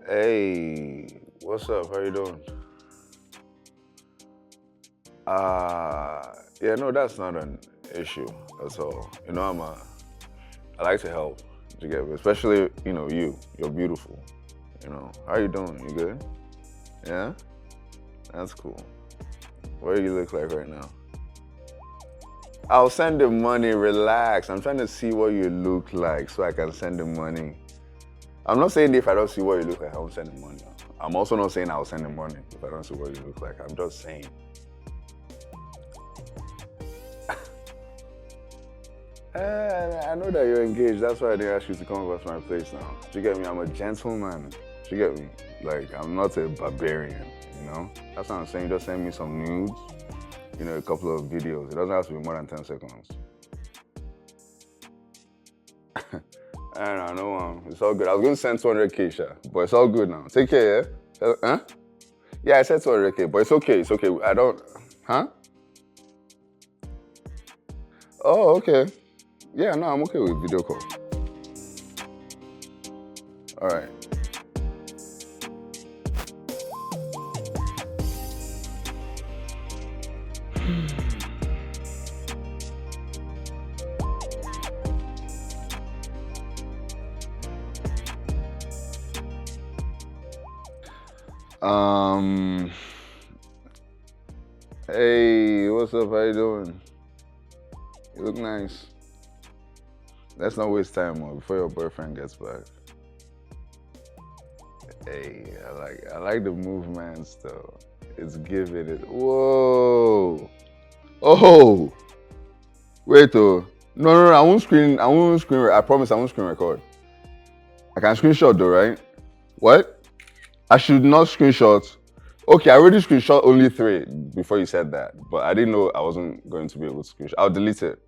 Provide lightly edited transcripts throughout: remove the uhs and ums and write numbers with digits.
Hey, what's up? How you doing? Yeah, no, that's not an issue. That's all. I like to help. You get me? Especially, you're beautiful. How you doing? You good? Yeah? That's cool. What do you look like right now? I'll send the money, relax. I'm trying to see what you look like so I can send the money. I'm not saying if I don't see what you look like, I won't send the money. I'm also not saying I'll send the money if I don't see what you look like. I'm just saying. I know that you're engaged. That's why I didn't ask you to come over to my place now. Do you get me? I'm a gentleman. Do you get me? Like, I'm not a barbarian, That's what I'm saying. Just send me some nudes, a couple of videos. It doesn't have to be more than 10 seconds. I don't know, it's all good. I was going to send 200K, Sha, but it's all good now. Take care, yeah? Huh? Yeah, I said 200K, but it's okay. It's okay. I don't... Huh? Oh, okay. Yeah, no, I'm okay with video call. All right. Hey, what's up? How you doing? You look nice. Let's not waste time before your boyfriend gets back. Hey, I like the movements though. It's giving it. Whoa. Oh. Wait oh. No, I won't screen. I promise I won't screen record. I can screenshot though, right? What? I should not screenshot. Okay, I already screenshot only 3 before you said that, but I didn't know I wasn't going to be able to screenshot. I'll delete it.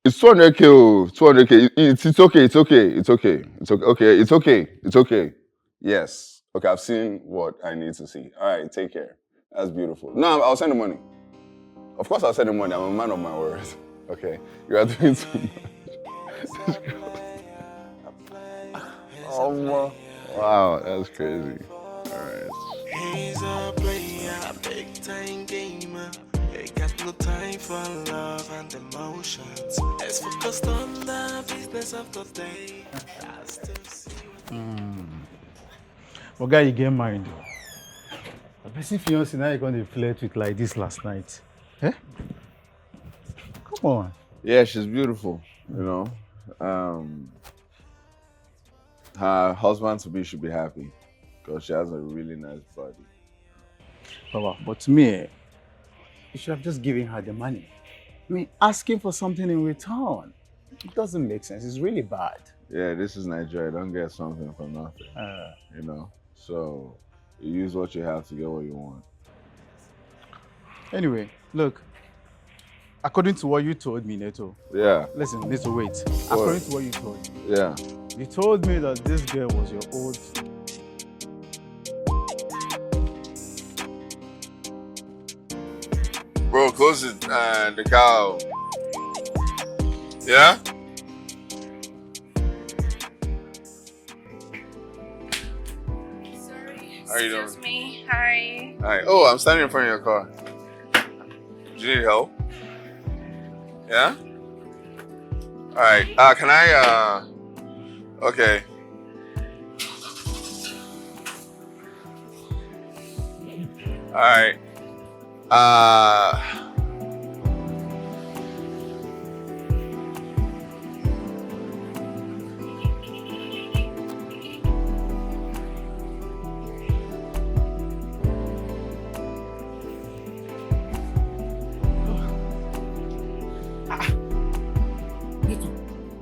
It's 200K. 200K. It's okay. Okay, it's okay. Yes. Okay, I've seen what I need to see. All right, take care. That's beautiful. No, I'll send the money. Of course I'll send the money. I'm a man of my word. Okay, you are doing too much. Oh, wow, that's crazy. All right. He's a player, big time gamer. He got no time for love and emotions. Let's focus on the business of the day. What guy you get married? The person fiancé now you're going to flirt with like this last night. Eh? Come on. Yeah, she's beautiful, Her husband-to-be should be happy because she has a really nice body. But to me, you should have just given her the money. I mean, asking for something in return. It doesn't make sense. It's really bad. Yeah, this is Nigeria. Don't get something for nothing. So you use what you have to get what you want. Anyway, look. According to what you told me, Neto. Yeah. Listen, Neto, wait. According to what you told me. Yeah. You told me that this girl was your old... Bro, close it and the cow. Yeah? Sorry. How you doing? Excuse me. Hi. Hi. Oh, I'm standing in front of your car. Do you need help? Yeah? Alright. Can I okay. Alright.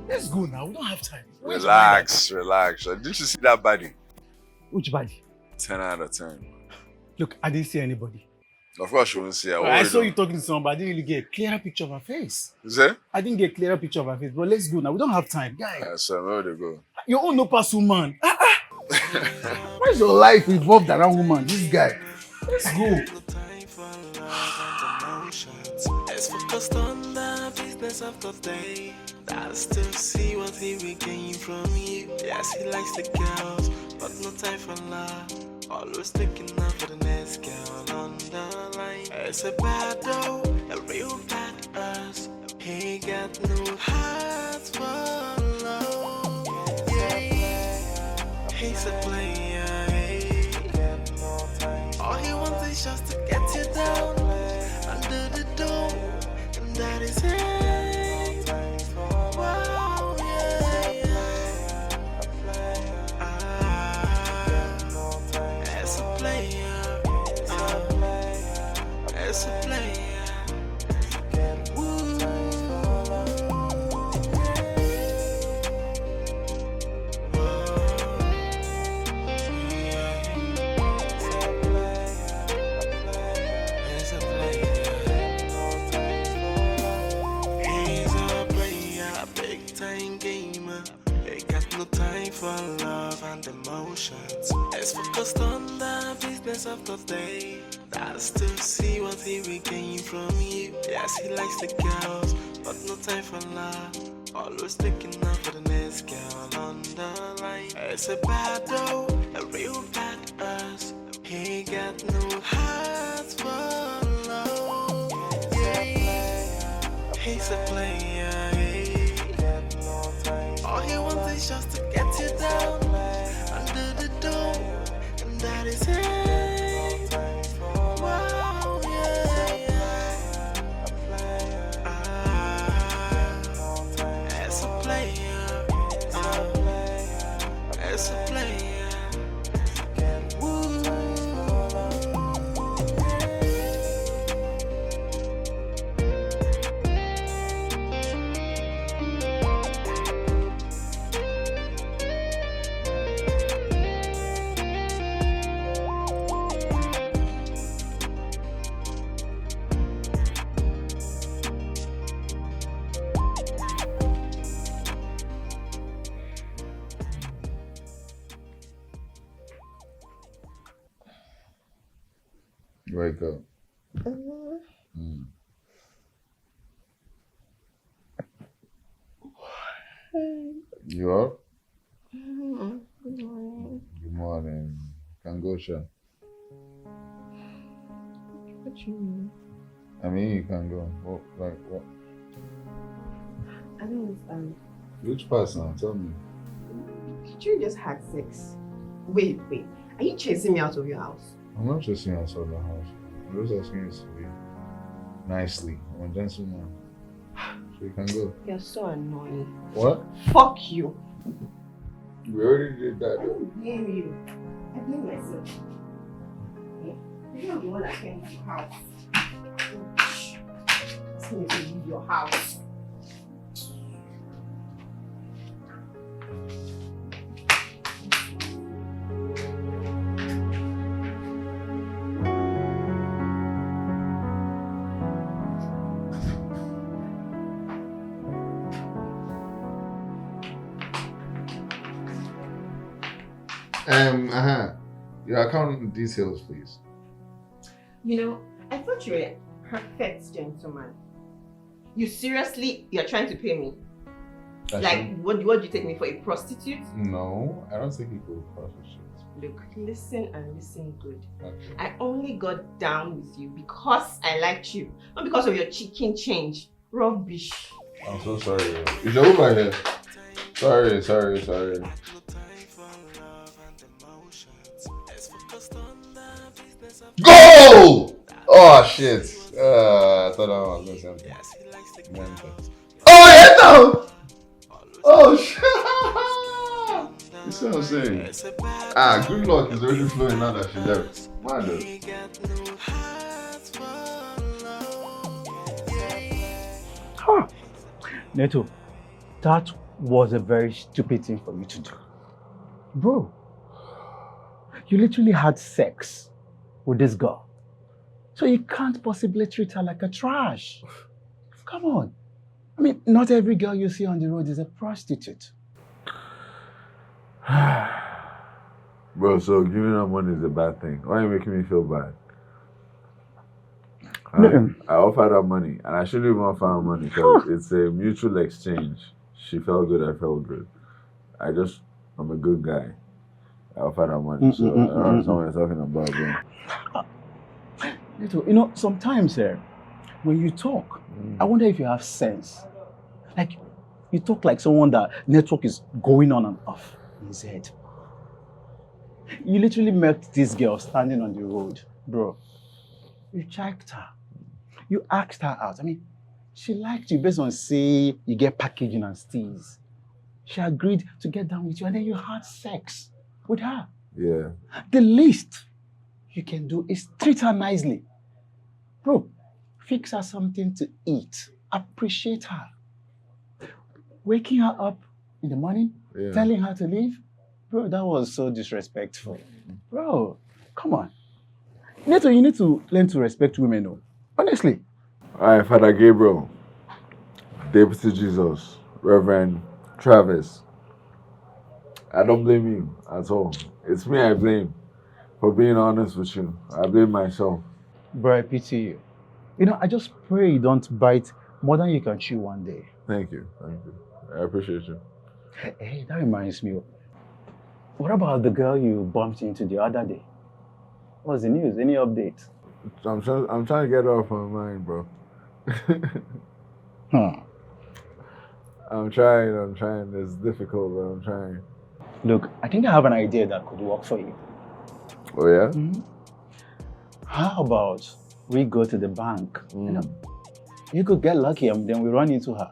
Let's go now. We don't have time. Relax. Didn't you see that body? Which body? 10 out of 10. Look, I didn't see anybody. Of course you won't see her. I saw you talking to someone, but I didn't really get a clearer picture of her face. Is it? I didn't get a clearer picture of her face, but let's go now. We don't have time, guys. So where to go? Your own no pass woman. Where's your life involved around woman? This guy. Let's go. business of the day. I still see what he regained from you. Yes, he likes the girls, but no time for love. Always looking out for the next girl on the line. It's a bad though, a real bad ass. He got no heart for love. Yeah, he's a player. All he wants is just to get you down under the door, and that is it. Wow, yeah, yeah. As a player, as a player. Woo. As a player. He's a player, a big time gamer. He got no time for love and emotions. He's focused on the business of the day. I still see what he regained from you. Yes, he likes the girls, but no time for love. Always looking out for the next girl on the line. It's a bad though, a real bad ass. He got no heart for love. Yeah, he's a player. All he wants is just to get you down under the door, and that is it. Wow, yeah, yeah. As a player, as a player. Woo. Wake up. You up? Good morning. Good morning. Can go, sure. What you mean? I mean, you can go. What? Like what? I don't understand. Which part now? Tell me. You just had sex. Wait. Are you chasing me out of your house? I'm not just saying outside the house. I'm just asking you to be nicely. I'm a gentleman. So you can go. You're so annoying. What? Fuck you. We already did that. I don't blame you. I blame myself. You're not the one that came to your house. Ask me to leave your house. Your account details, please. You know, I thought you were a perfect gentleman. You're trying to pay me? What do you take me for, a prostitute? No, I don't think you go prostitute. Look, listen and listen good. Okay. I only got down with you because I liked you, not because of your chicken change. Rubbish. I'm so sorry. Is your Uber here? Sorry. Go! Oh shit. I thought I was going to say something. Oh yeah, no! Oh shit! You see what I'm saying? Good luck is already flowing now that she left. Man, Neto, that was a very stupid thing for you to do. Bro, you literally had sex with this girl. So you can't possibly treat her like a trash. Come on. I mean, not every girl you see on the road is a prostitute. Bro, so giving her money is a bad thing. Why are you making me feel bad? I offered her money, and I shouldn't even offer her money because it's a mutual exchange. She felt good, I felt good. I'm a good guy. I offered her money, so I don't know what you're talking about, bro. You know, sometimes when you talk, I wonder if you have sense. Like, you talk like someone that network is going on and off in his head. You literally met this girl standing on the road, bro. You checked her. You asked her out. I mean, she liked you based on say you get packaging and steals. She agreed to get down with you, and then you had sex with her. Yeah. The least you can do is treat her nicely. Bro, fix her something to eat. Appreciate her. Waking her up in the morning, telling her to leave. Bro, that was so disrespectful. Bro, come on. You need to learn to respect women, though. Honestly. All right, Father Gabriel, Deputy Jesus, Reverend Travis. I don't blame you at all. It's me I blame for being honest with you. I blame myself. Bro, I pity you. You know, I just pray you don't bite more than you can chew one day. Thank you. I appreciate you. Hey, that reminds me. What about the girl you bumped into the other day? What's the news? Any update? I'm trying to get her off my mind, bro. I'm trying. It's difficult, but I'm trying. Look, I think I have an idea that could work for you. Oh, yeah? Mm-hmm. How about we go to the bank? You know, you could get lucky and then we run into her.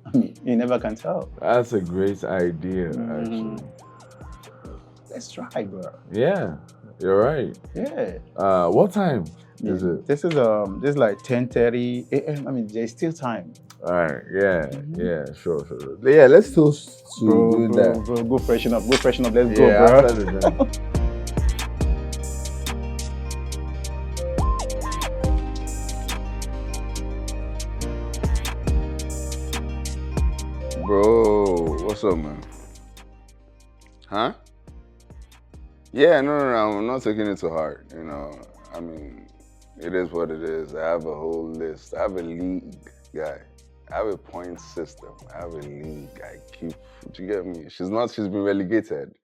I mean, you never can tell. That's a great idea, actually. Let's try, bro. Yeah, you're right. Yeah. What time is it? This is like 10:30 a.m. I mean, there's still time. All right. Yeah. Sure. Yeah, let's toast to doing that. Bro, go freshen up. Let's go, bro. After the dinner. Bro, what's up, man? Huh? Yeah, no, I'm not taking it to heart, you know. I mean, it is what it is. I have a whole list. I have a league, guy. I have a point system. I have a league. I keep, do you get me? She's been relegated.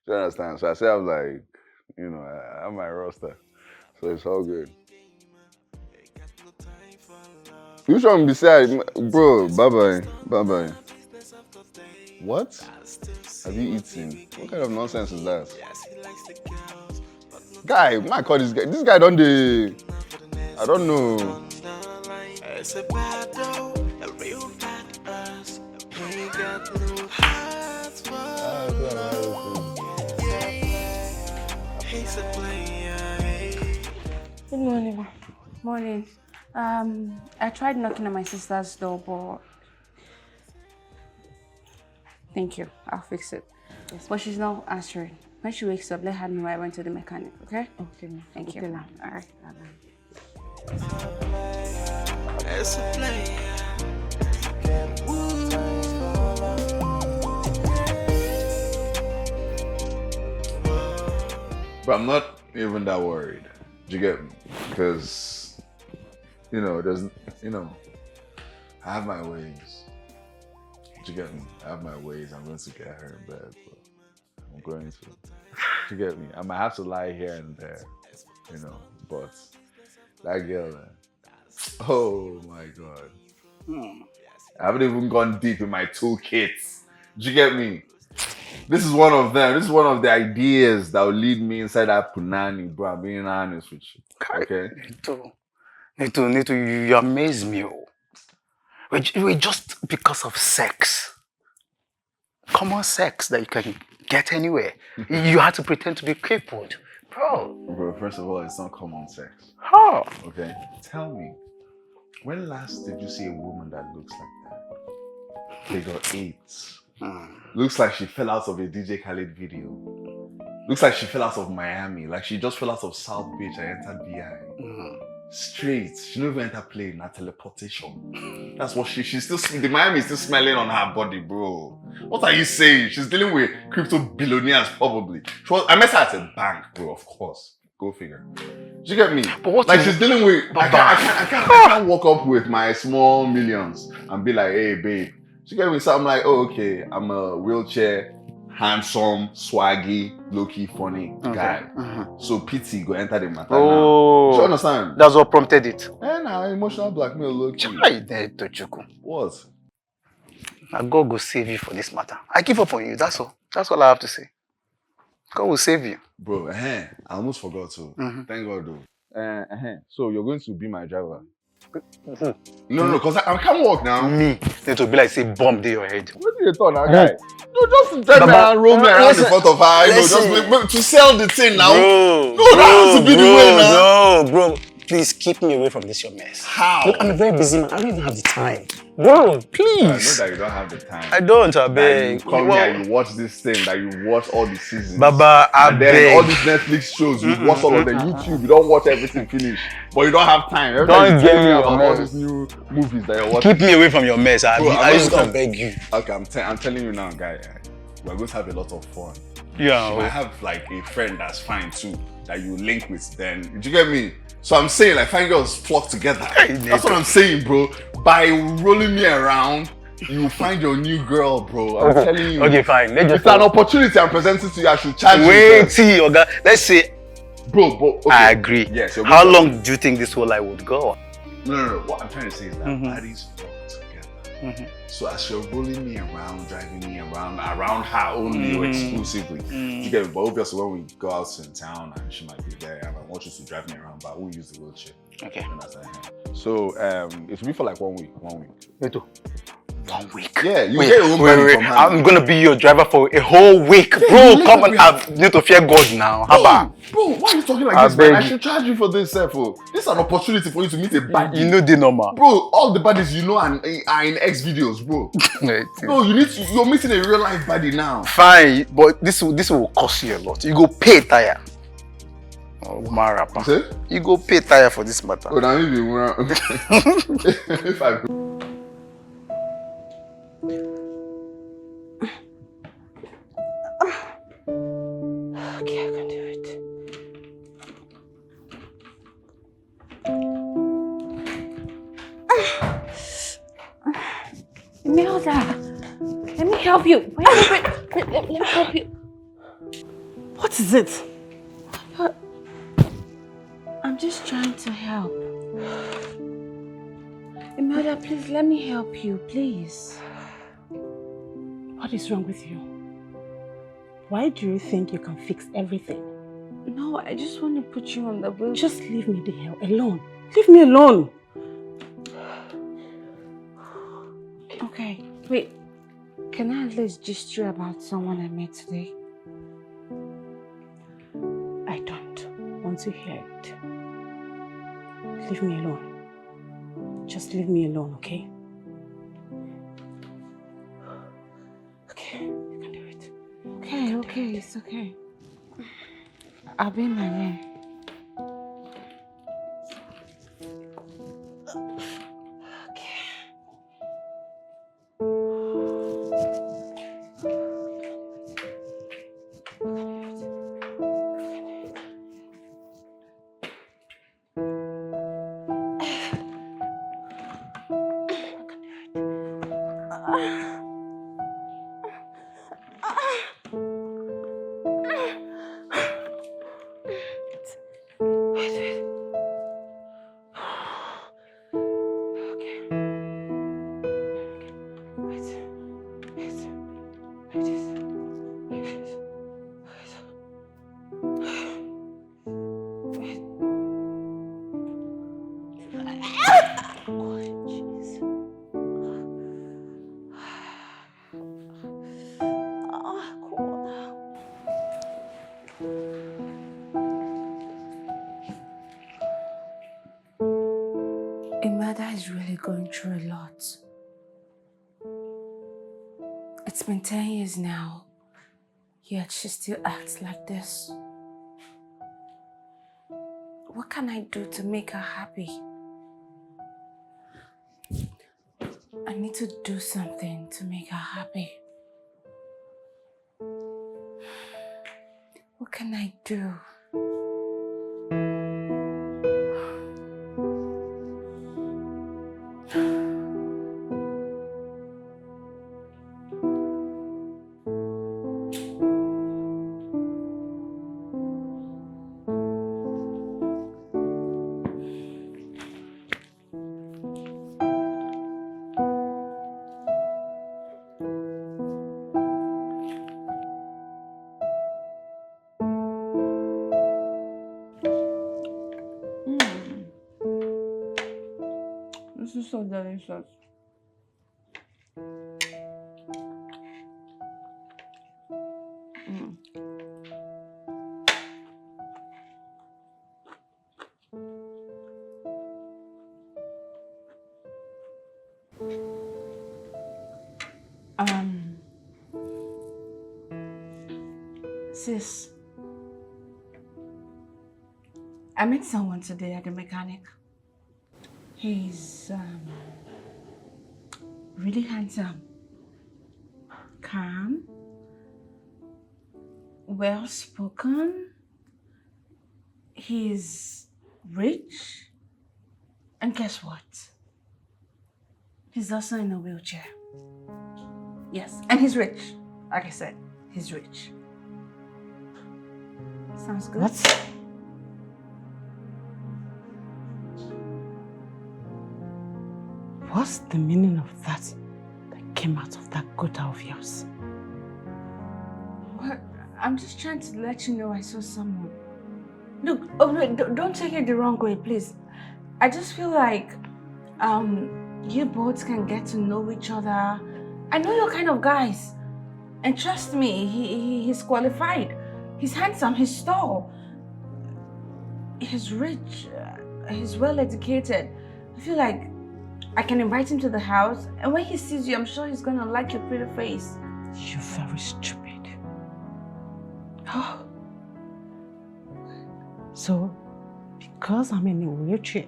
Do you understand? So I say I'm like, you know, I have my roster. So it's all good. You shouldn't be sad, bro. Bye-bye. What? Have you eaten? What kind of nonsense is that? Guy, my God, this guy don't do. I don't know. It's a battle, a real bad us. We got no hearts for he's a player. Good morning. Morning. I tried knocking on my sister's door, but thank you. I'll fix it. Yes, but she's not answering. When she wakes up, let her know I went to the mechanic, okay? Okay. Thank you. All right. It's a player. But I'm not even that worried. Do you get me? Because, you know, I have my ways. Do you get me? I have my ways. I'm going to get her in bed, but I'm going to. Do you get me? I might have to lie here and there, you know, but that girl, man. Oh my God. I haven't even gone deep in my toolkits. Do you get me? This is one of them. This is one of the ideas that will lead me inside that punani, bro. I'm being honest with you. Okay? Nito, you amaze me. We're just because of sex. Common sex that you can get anywhere. You had to pretend to be crippled. Bro, first of all, it's not common sex. How? Okay? Tell me, when last did you see a woman that looks like that? They got AIDS. Looks like she fell out of a DJ Khaled video. Looks like she fell out of Miami. Like she just fell out of South Beach and entered BI. Straight. She never entered plane. Not teleportation. That's what she's still. The Miami is still smelling on her body, bro. What are you saying? She's dealing with crypto billionaires, probably. I met her at a bank, bro. Of course. Go figure. Do you get me? But what like is- she's dealing with. I can't walk up with my small millions and be like, hey babe. Do you get me? So I'm like, oh okay, I'm a wheelchair, handsome, swaggy, low-key funny guy. So pity go enter the matter now. Do you understand? That's what prompted it. And emotional blackmail low-key. Chai, there, Tochukwu. What? Now God will save you for this matter. I give up on you. That's all. That's all I have to say. God will save you. Bro, I almost forgot to. Thank God though. So you're going to be my driver? No, because I can't walk now. Me. Need to be like say bomb in your head. What do you thought, that guy? No, just drive me and roll me around in front of her. You know, just to sell the thing now. That has to be the way now. No, bro. Please keep me away from this your mess. How? Look, I'm a very busy man. I don't even have the time. Bro, please. I know that you don't have the time. I don't, I That beg. you come here and you watch this thing, that you watch all the seasons. Baba, I and then beg. all these Netflix shows, you watch all of them. YouTube, you don't watch everything finish. But you don't have time. Every Don't time you get tell me me about your all mess. these new movies that you're watching. Keep me away from your mess. I just gonna beg you. Okay, I'm telling you now, guy. We're going to have a lot of fun. Yeah. You might have like a friend that's fine too, that you link with then. Did you get me? So I'm saying like fine girls flock together. That's what I'm saying, bro. By rolling me around, you find your new girl, bro. I'm telling you. Okay, fine. It's an opportunity I'm presenting to you. I should charge you. Wait till Oga. Let's say. Bro, okay. I agree. Yes. How long do you think this whole life would go? No. What I'm trying to say is that bodies flock together. So as you're rolling me around, driving me around her only or exclusively, you get it. But obviously when we go out in town and she might be there and I want you to drive me around, but we'll use the wheelchair. Okay. So it will be for like 1 week. 1 week. 1 week. Yeah, you get your own money from her. I'm gonna be your driver for a whole week. Bro, come on. I need to fear God now. Haba. Bro, why are you talking like this, man? I should charge you for this, This is an opportunity for you to meet a baddie. You know the normal. Bro, all the baddies you know are in X videos, bro. No, you're meeting a real life baddie now. Fine, but this will cost you a lot. You go pay tire. Oh, Marapa. You go pay tire for this matter. Oh, now maybe if I Okay, I can do it. Imelda, let me help you. Wait. Let me help you. What is it? I'm just trying to help. Imelda, please let me help you, please. What is wrong with you? Why do you think you can fix everything? No, I just want to put you on the wheel. Just leave me the hell alone. Leave me alone. Okay, wait. Can I at least just you about someone I met today? I don't want to hear it. Leave me alone. Just leave me alone, okay? Okay, you can do it. Okay, it's okay. I'll be in my room. Imelda is really going through a lot. It's been 10 years now, yet she still acts like this. What can I do to make her happy? I need to do something to make her happy. What can I do? so delicious. Mm. Um, Sis, I met someone today at the mechanic. He's really handsome, calm, well spoken. He's rich, and guess what? He's also in a wheelchair. Yes, and he's rich. Like I said, he's rich. Sounds good. What? What's the meaning of that came out of that gutter of yours? What? I'm just trying to let you know I saw someone. Look, oh, wait, don't take it the wrong way, please. I just feel like you both can get to know each other. I know you're kind of guys. And trust me, he's qualified. He's handsome, he's tall. He's rich, he's well educated. I feel like I can invite him to the house, and when he sees you, I'm sure he's gonna like your pretty face. You're very stupid. Oh. So, because I'm in a wheelchair,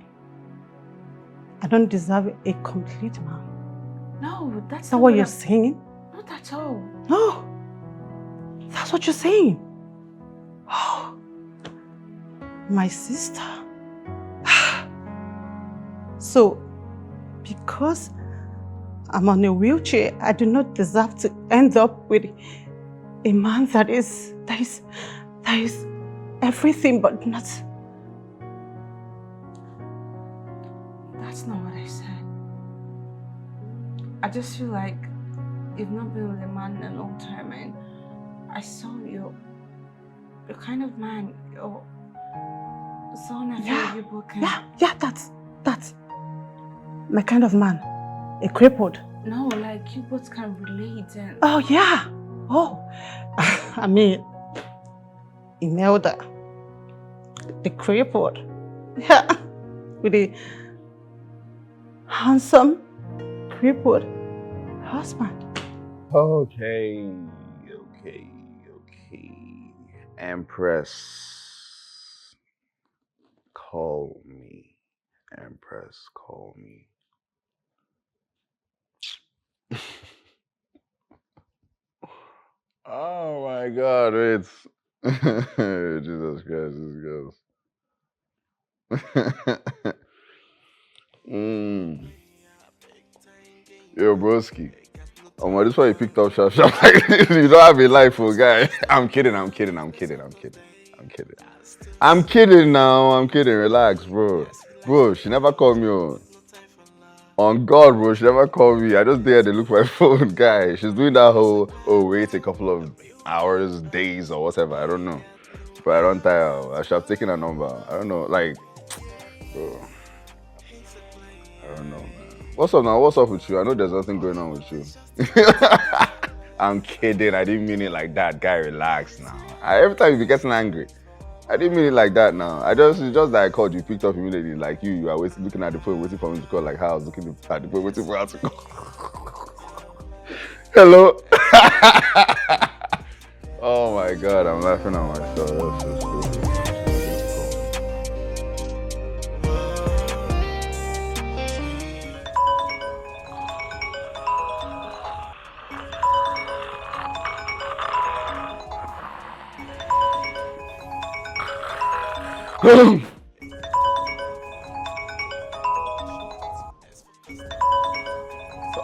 I don't deserve a complete man. No, that's Is that what you're saying? Not at all. No. That's what you're saying. Oh. My sister. So, because I'm on a wheelchair, I do not deserve to end up with a man that is everything but not. That's not what I said. I just feel like you've not been with a man in a long time, and I saw you. The kind of man, you're someone I feel like you both can. Yeah, that's my kind of man. A crippled. No, like you both can relate and. Oh yeah. Oh, I mean, Imelda, the crippled. Yeah, with a handsome, crippled husband. Okay. Empress, call me. Empress, call me. Oh my God, it's Jesus Christ, this goes. Yo, broski. Oh my, this why you picked up sharp like this. You don't have a life for a guy. I'm kidding now. Relax, bro. Bro, she never called me on God, bro. She never called me. I just there to look for my phone, guy. She's doing that whole wait a couple of hours, days, or whatever. I don't know. But I don't tire. I should have taken her number. I don't know. Like, bro. I don't know, man. What's up now? What's up with you? I know there's nothing going on with you. I'm kidding. I didn't mean it like that. Guy, relax now. Every time you be getting angry. I didn't mean it like that now. It's just that I called you, picked up immediately. Like you are looking at the phone, waiting for me to call. Like how I was looking at the phone, waiting for her to call. Hello? Oh my God, I'm laughing at myself. That's so stupid.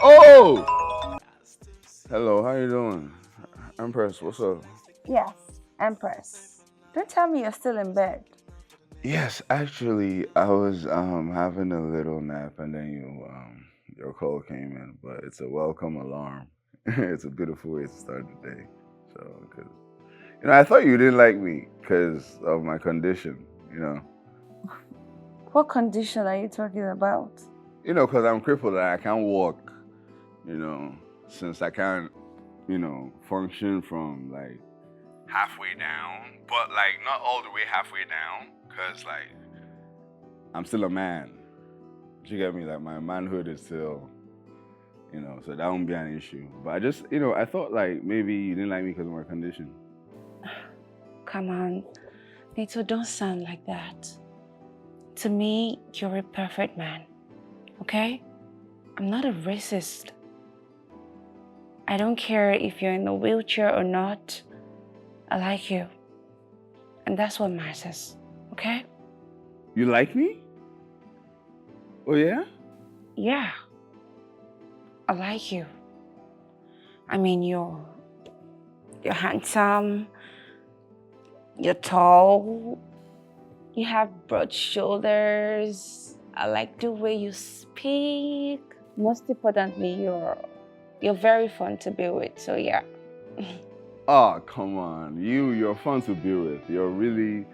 Oh! Hello, how you doing? Empress, what's up? Yes, Empress. Don't tell me you're still in bed. Yes, actually, I was having a little nap and then your call came in, but it's a welcome alarm. It's a beautiful way to start the day. So, because I thought you didn't like me because of my condition, What condition are you talking about? You know, because I'm crippled and I can't walk, you know, since I can't, you know, function from like halfway down, but like not all the way halfway down, because like I'm still a man. Do you get me? Like my manhood is still, you know, so that won't be an issue. But I just, you know, I thought like maybe you didn't like me because of my condition. Come on, Nito, don't sound like that. To me, you're a perfect man, okay? I'm not a racist. I don't care if you're in a wheelchair or not. I like you. And that's what matters, okay? You like me? Oh yeah? Yeah, I like you. I mean, you're handsome, you're tall, you have broad shoulders. I like the way you speak. Most importantly, you're very fun to be with. So yeah. Oh, come on. You're fun to be with. You're really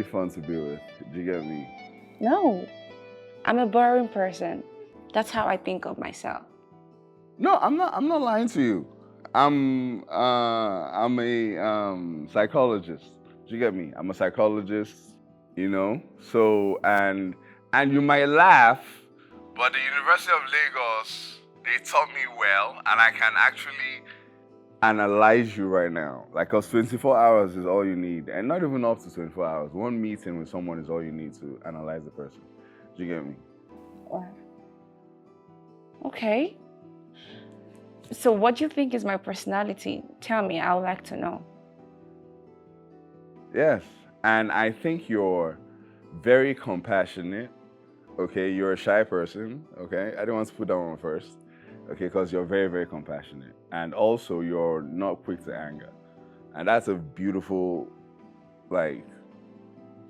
fun to be with. Do you get me? No, I'm a boring person. That's how I think of myself. No, I'm not lying to you. I'm a psychologist. Do you get me? I'm a psychologist, you know? So and you might laugh, but the University of Lagos, they taught me well, and I can actually analyze you right now. Like, cause 24 hours is all you need, and not even up to 24 hours. One meeting with someone is all you need to analyze the person. Do you get me? Wow. Okay. So what do you think is my personality? Tell me, I would like to know. Yes, and I think you're very compassionate. Okay, you're a shy person. Okay, I didn't want to put that one first. Okay, because you're very, very compassionate, and also you're not quick to anger, and that's a beautiful, like,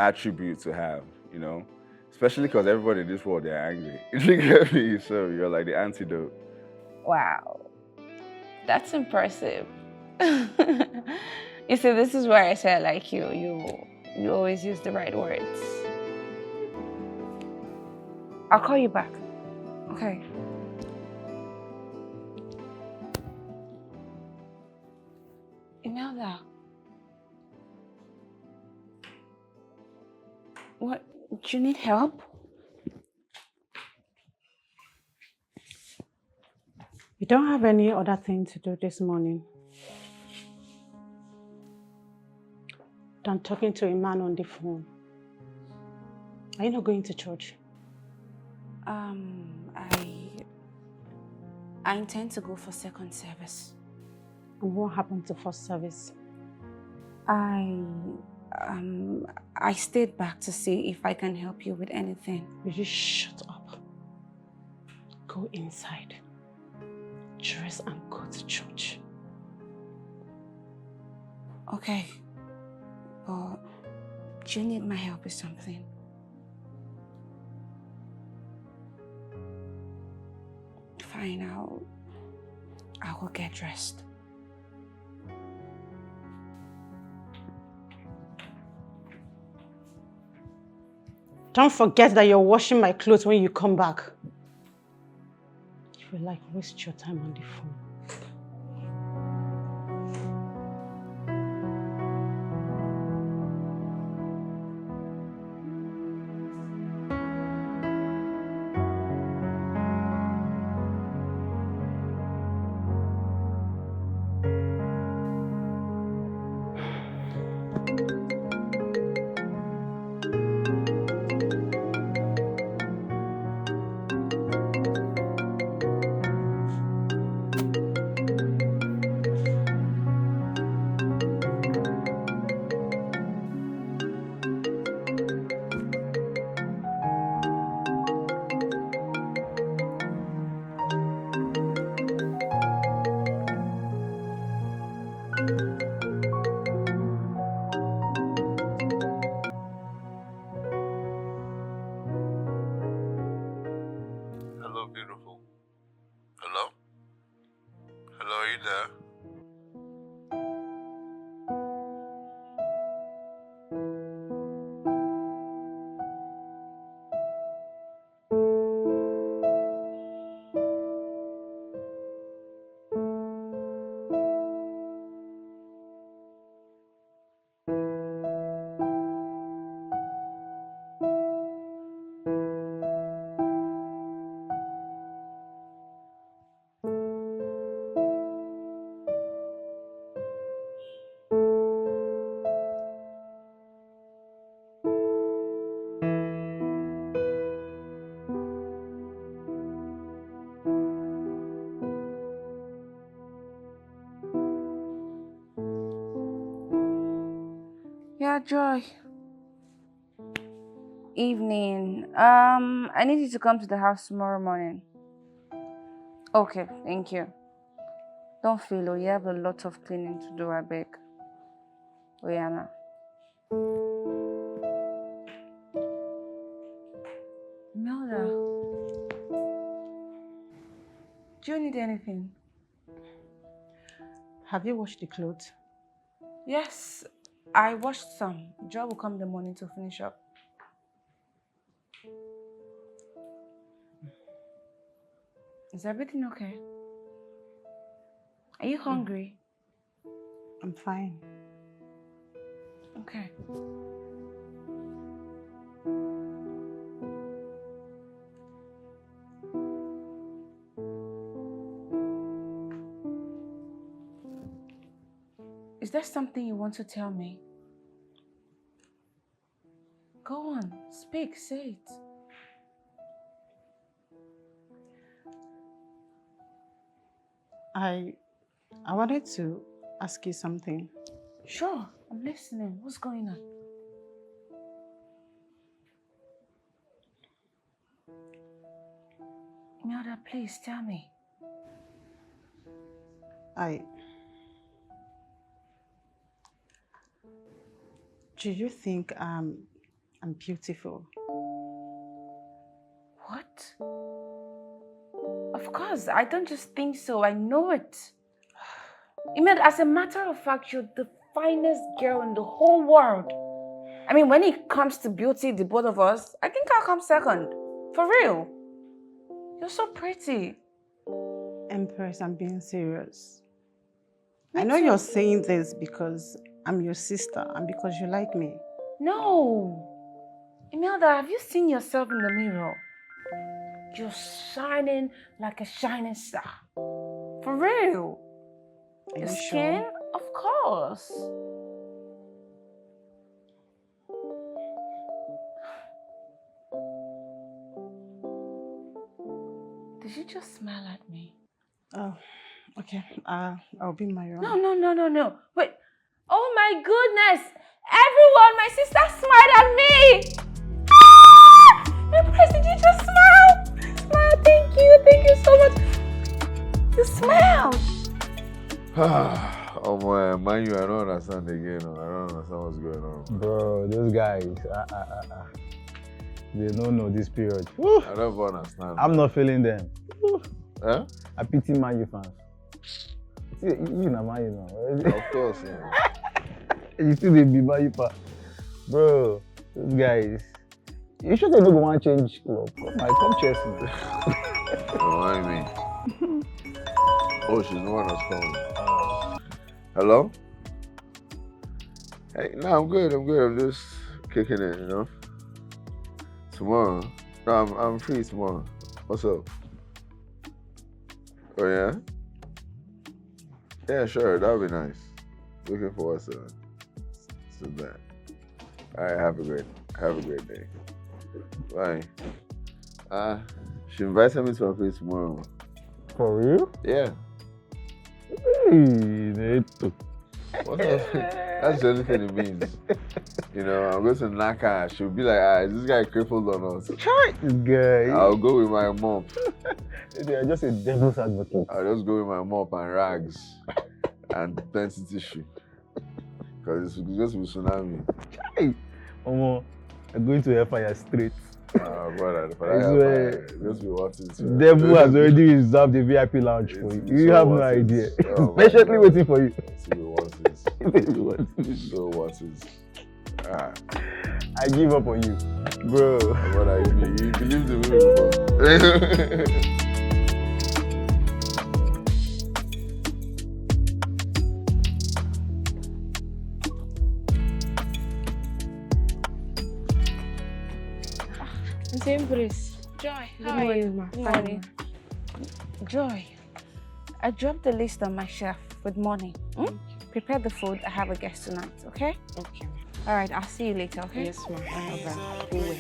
attribute to have. You know, especially because everybody in this world they're angry. You get me? So you're like the antidote. Wow, that's impressive. You see, this is why I say I like you. You always use the right words. I'll call you back. Okay. Imelda. What? Do you need help? You don't have any other thing to do this morning than talking to a man on the phone. Are you not going to church? I intend to go for second service. And what happened to first service? I stayed back to see if I can help you with anything. Will you shut up? Go inside, dress and go to church. Okay. But do you need my help with something? Fine, I'll go get dressed. Don't forget that you're washing my clothes when you come back. If you like, waste your time on the phone. Hello, beautiful. Hello? Hello, are you there? Joy. Evening. I need you to come to the house tomorrow morning. Okay, thank you. Don't feel low. You have a lot of cleaning to do, I beg. Oyana. Melda. Do you need anything? Have you washed the clothes? Yes, I washed some. Joy will come in the morning to finish up. Is everything okay? Are you hungry? I'm fine. Okay. Is there something you want to tell me? Go on, speak, say it. I wanted to ask you something. Sure, I'm listening. What's going on? Melda, please tell me. Do you think I'm beautiful? What? Of course, I don't just think so, I know it. As a matter of fact, you're the finest girl in the whole world. I mean, when it comes to beauty, the both of us, I think I'll come second. For real. You're so pretty. Empress, I'm being serious. Me I know too. you're saying this because I'm your sister and because you like me. No. Imelda, have you seen yourself in the mirror? You're shining like a shining star. For real. Are Your you skin? sure? Of course. Did you just smile at me? Oh, okay. I'll be in my room. No. Wait. Oh my goodness. Everyone, my sister smiled at me. Ah! Empress, did you just smile? Smile, thank you so much. You smiled. Oh man, mind you, I don't understand again. I don't understand what's going on. Bro, those guys, they don't know this period. Woo. I don't understand. I'm not feeling them. Woo. Huh? I pity Man U fans. See, you know Man U now. Of course, yeah. You see the be Man U fan. Bro, those guys. You sure they don't want to change club? Come Chelsea. What do you mean? Oh, she's the one that's calling. Hello? Hey, no, I'm good. I'm just kicking it, you know? Tomorrow? No, I'm free tomorrow. What's up? Oh, yeah? Yeah, sure. That would be nice. Looking forward to that. All right, have a great day. Bye. She invited me to her place tomorrow. For real? Yeah. Hey, What else? That's the only thing it means. You know, I'm going to knock her. She'll be like, is this guy crippled or not? try this guy. I'll go with my mop. They are just a devil's advocate. I'll just go with my mop and rags and plenty tissue. Because it's going to be tsunami. Hey, I'm going to hellfire straight. Brother, for I that swear. just be watching. Devil has already reserved the VIP lounge for you. You have no idea. Especially waiting for you. See what So what is? I give up on you, bro. Brother, you believe the movie before? Empress. Joy, Good morning, ma. Good morning. Joy, I dropped the list on my shelf with money. Prepare the food. I have a guest tonight, okay? Okay. All right, I'll see you later, okay? Yes, ma'am. Okay. We'll wait.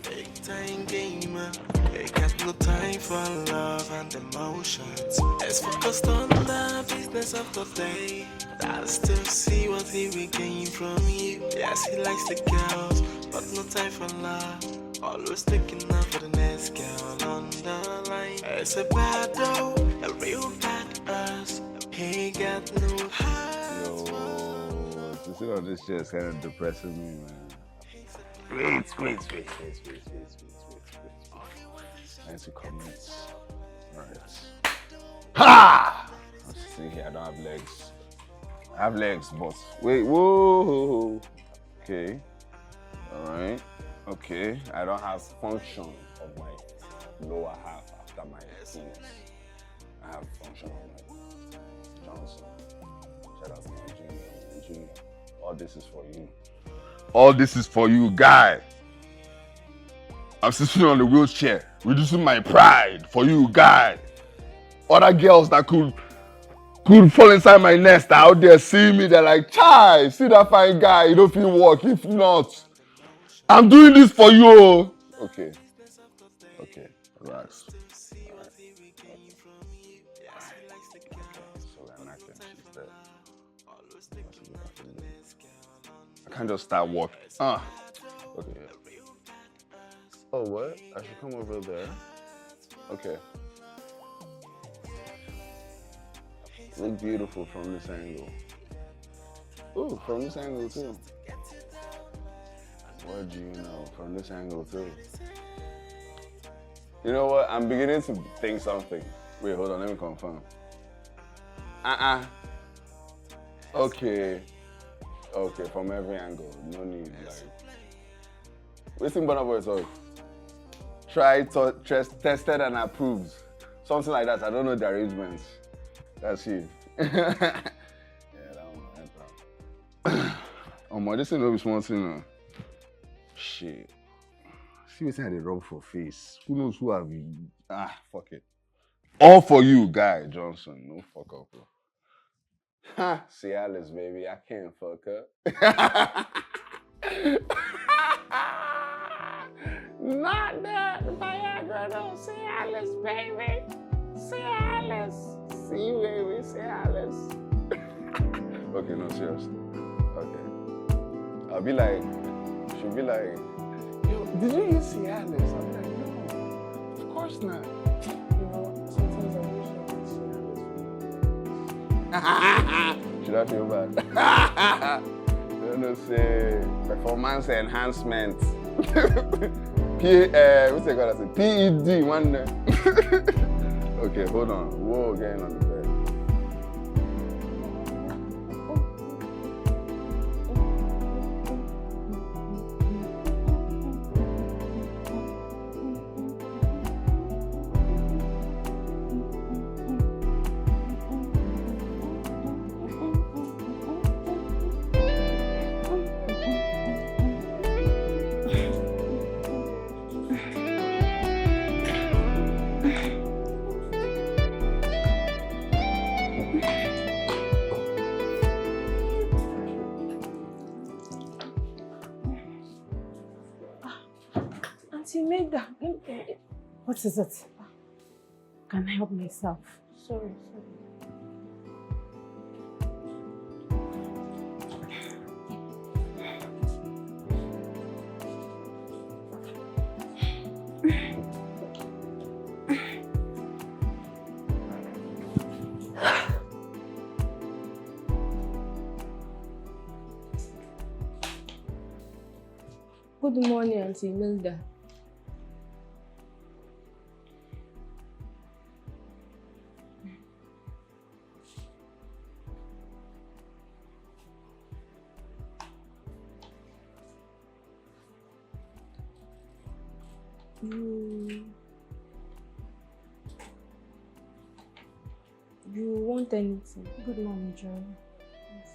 Big time gamer. Ain't got no time for love and emotions. It's focused on the business of the day. I still see what he regained from you. Yes, he likes the girls, but no time for love. Always looking out for the next girl on the line. It's a bad though, a real bad ass. He got no heart. Yo, to sit on this chair is kind of depressing me, man. Wait. I need to commit. Alright. Ha! I'm sitting here, I don't have legs. I have legs, but wait, whoa. Okay. Alright. Okay. I don't have function of my lower half after my penis. I have function of my Johnson. Shout out to my junior. All this is for you. All this is for you, guy. I'm sitting on the wheelchair, reducing my pride for you, guy. Other girls that could fall inside my nest out there see me, they're like, Chai, see that fine guy, you don't feel work, if not. I'm doing this for you. Okay, relax. Alright. So we're knackered, she's dead. I can't just start walking. Okay. Oh, what? I should come over there. Okay. Look beautiful from this angle. Ooh, from this angle too. What do you know? From this angle too. You know what? I'm beginning to think something. Wait, hold on, let me confirm. Okay, from every angle. No need, like. Waiting Burna Boy talk. Tested and approved. Something like that. I don't know the arrangements. That's it. Yeah, that one. This ain't no small thing. Shit. See what's how they rub for face. Who knows who have you? Fuck it. All for you, Guy Johnson. No fuck up, bro. Ha, see Alice, baby. I can't fuck up. Not that Viagra, no. See Alice, baby. See Alice. See you, baby. See Alice. Okay, no, seriously. Okay. I'll be like, she'll be like, yo, did you use see Alice? I'll be like, no, of course not. You know, sometimes I wish I could see Alice. Should I feel bad? You know, say performance enhancement. What's it called? PED one day. Okay, hold on. Whoa, getting on the bed. What is it? Can I help myself? Sorry. Good morning, Auntie Imelda. You want anything? Good morning, Joy. Yes.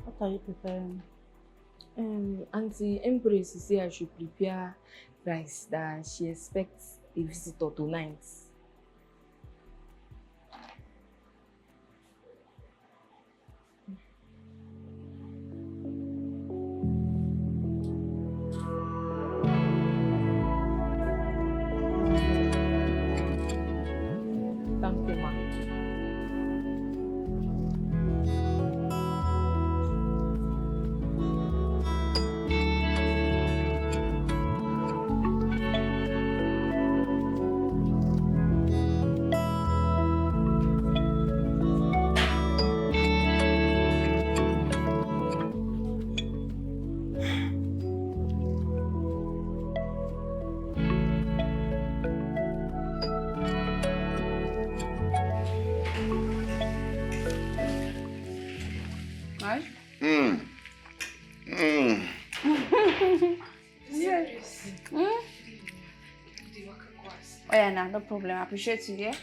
What are you preparing? Auntie Empress say I should prepare rice that she expects a visitor tonight. Thank you, ma. Right? Yes. Oh yeah, nah, no problem. I appreciate you, yeah?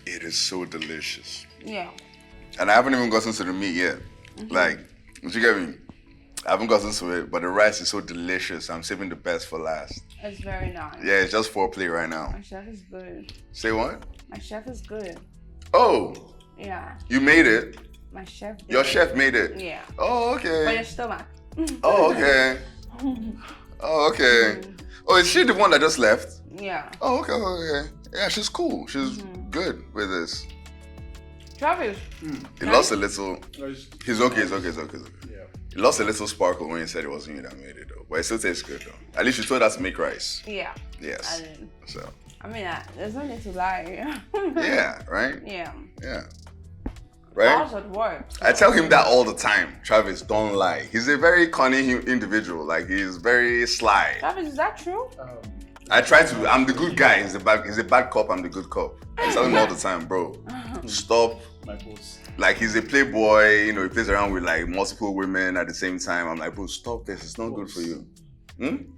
It is so delicious. Yeah. And I haven't even gotten to the meat yet. Like, did you get me? I haven't gotten to it, but the rice is so delicious. I'm saving the best for last. It's very nice. Yeah, it's just foreplay right now. My chef is good. Say what? My chef is good. Oh, Yeah. you made it? My chef did. Your chef made it? Yeah. Oh, For okay. your stomach. Oh, okay. Oh, okay. Oh, is she the one that just left? Yeah. Oh, okay, okay. Yeah, she's cool. She's good with this. Travis. He lost a little. He's okay, he's okay. Yeah. He lost a little sparkle when he said it wasn't you that made it, though. But it still tastes good, though. At least you told us to make rice. Yeah. Yes. I did. So. I mean, there's no need to lie. Yeah, right? Yeah. Yeah. I Right? was at work. I tell him that all the time. Travis, don't lie. He's a very cunning individual. Like, he's very sly. Travis, is that true? I try to. I'm the good guy. He's a bad cop. I'm the good cop. I tell him all the time, bro. Stop. My boss. Like, he's a playboy. You know, he plays around with like multiple women at the same time. I'm like, bro, stop this. It's not good for you.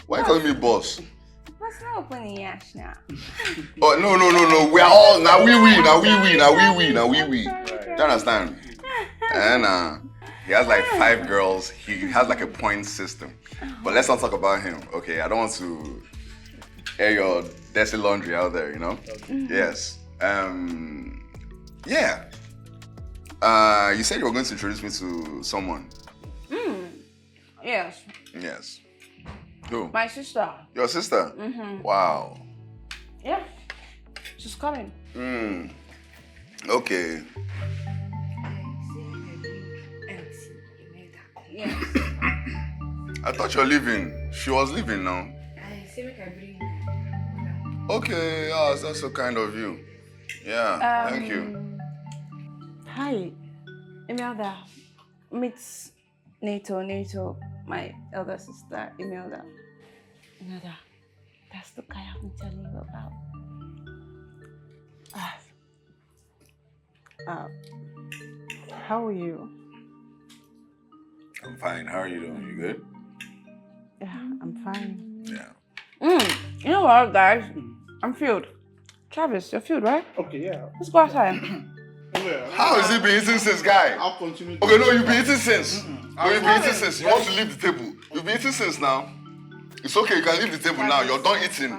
Why you calling me boss? What's not opening yash now? Oh no. We are all now. We. Do you understand? And he has like 5 girls. He has like a point system. But let's not talk about him. Okay, I don't want to air your dirty laundry out there. You know? Yes. Yeah. You said you were going to introduce me to someone. Yes. Yes. Who? My sister. Your sister? Wow. Yeah. She's coming. Okay. Yes. I thought you were leaving. She was leaving now. Okay, that's so kind of you. Yeah, thank you. Hi. Imelda. Meet Nato, my elder sister, Imelda. Imelda, that's the guy I've been telling you about. How are you? I'm fine. How are you doing? You good? Yeah, I'm fine. Yeah. You know what, guys? I'm filled. Travis, you're filled, right? Okay, yeah. Let's go outside. Yeah. How has he been eating since, guy? I'll continue. to- Okay, no, you've been eating since. No, you've been eating since. You want to leave the table. You've been eating since now. It's okay, you can leave the table now. You're done eating.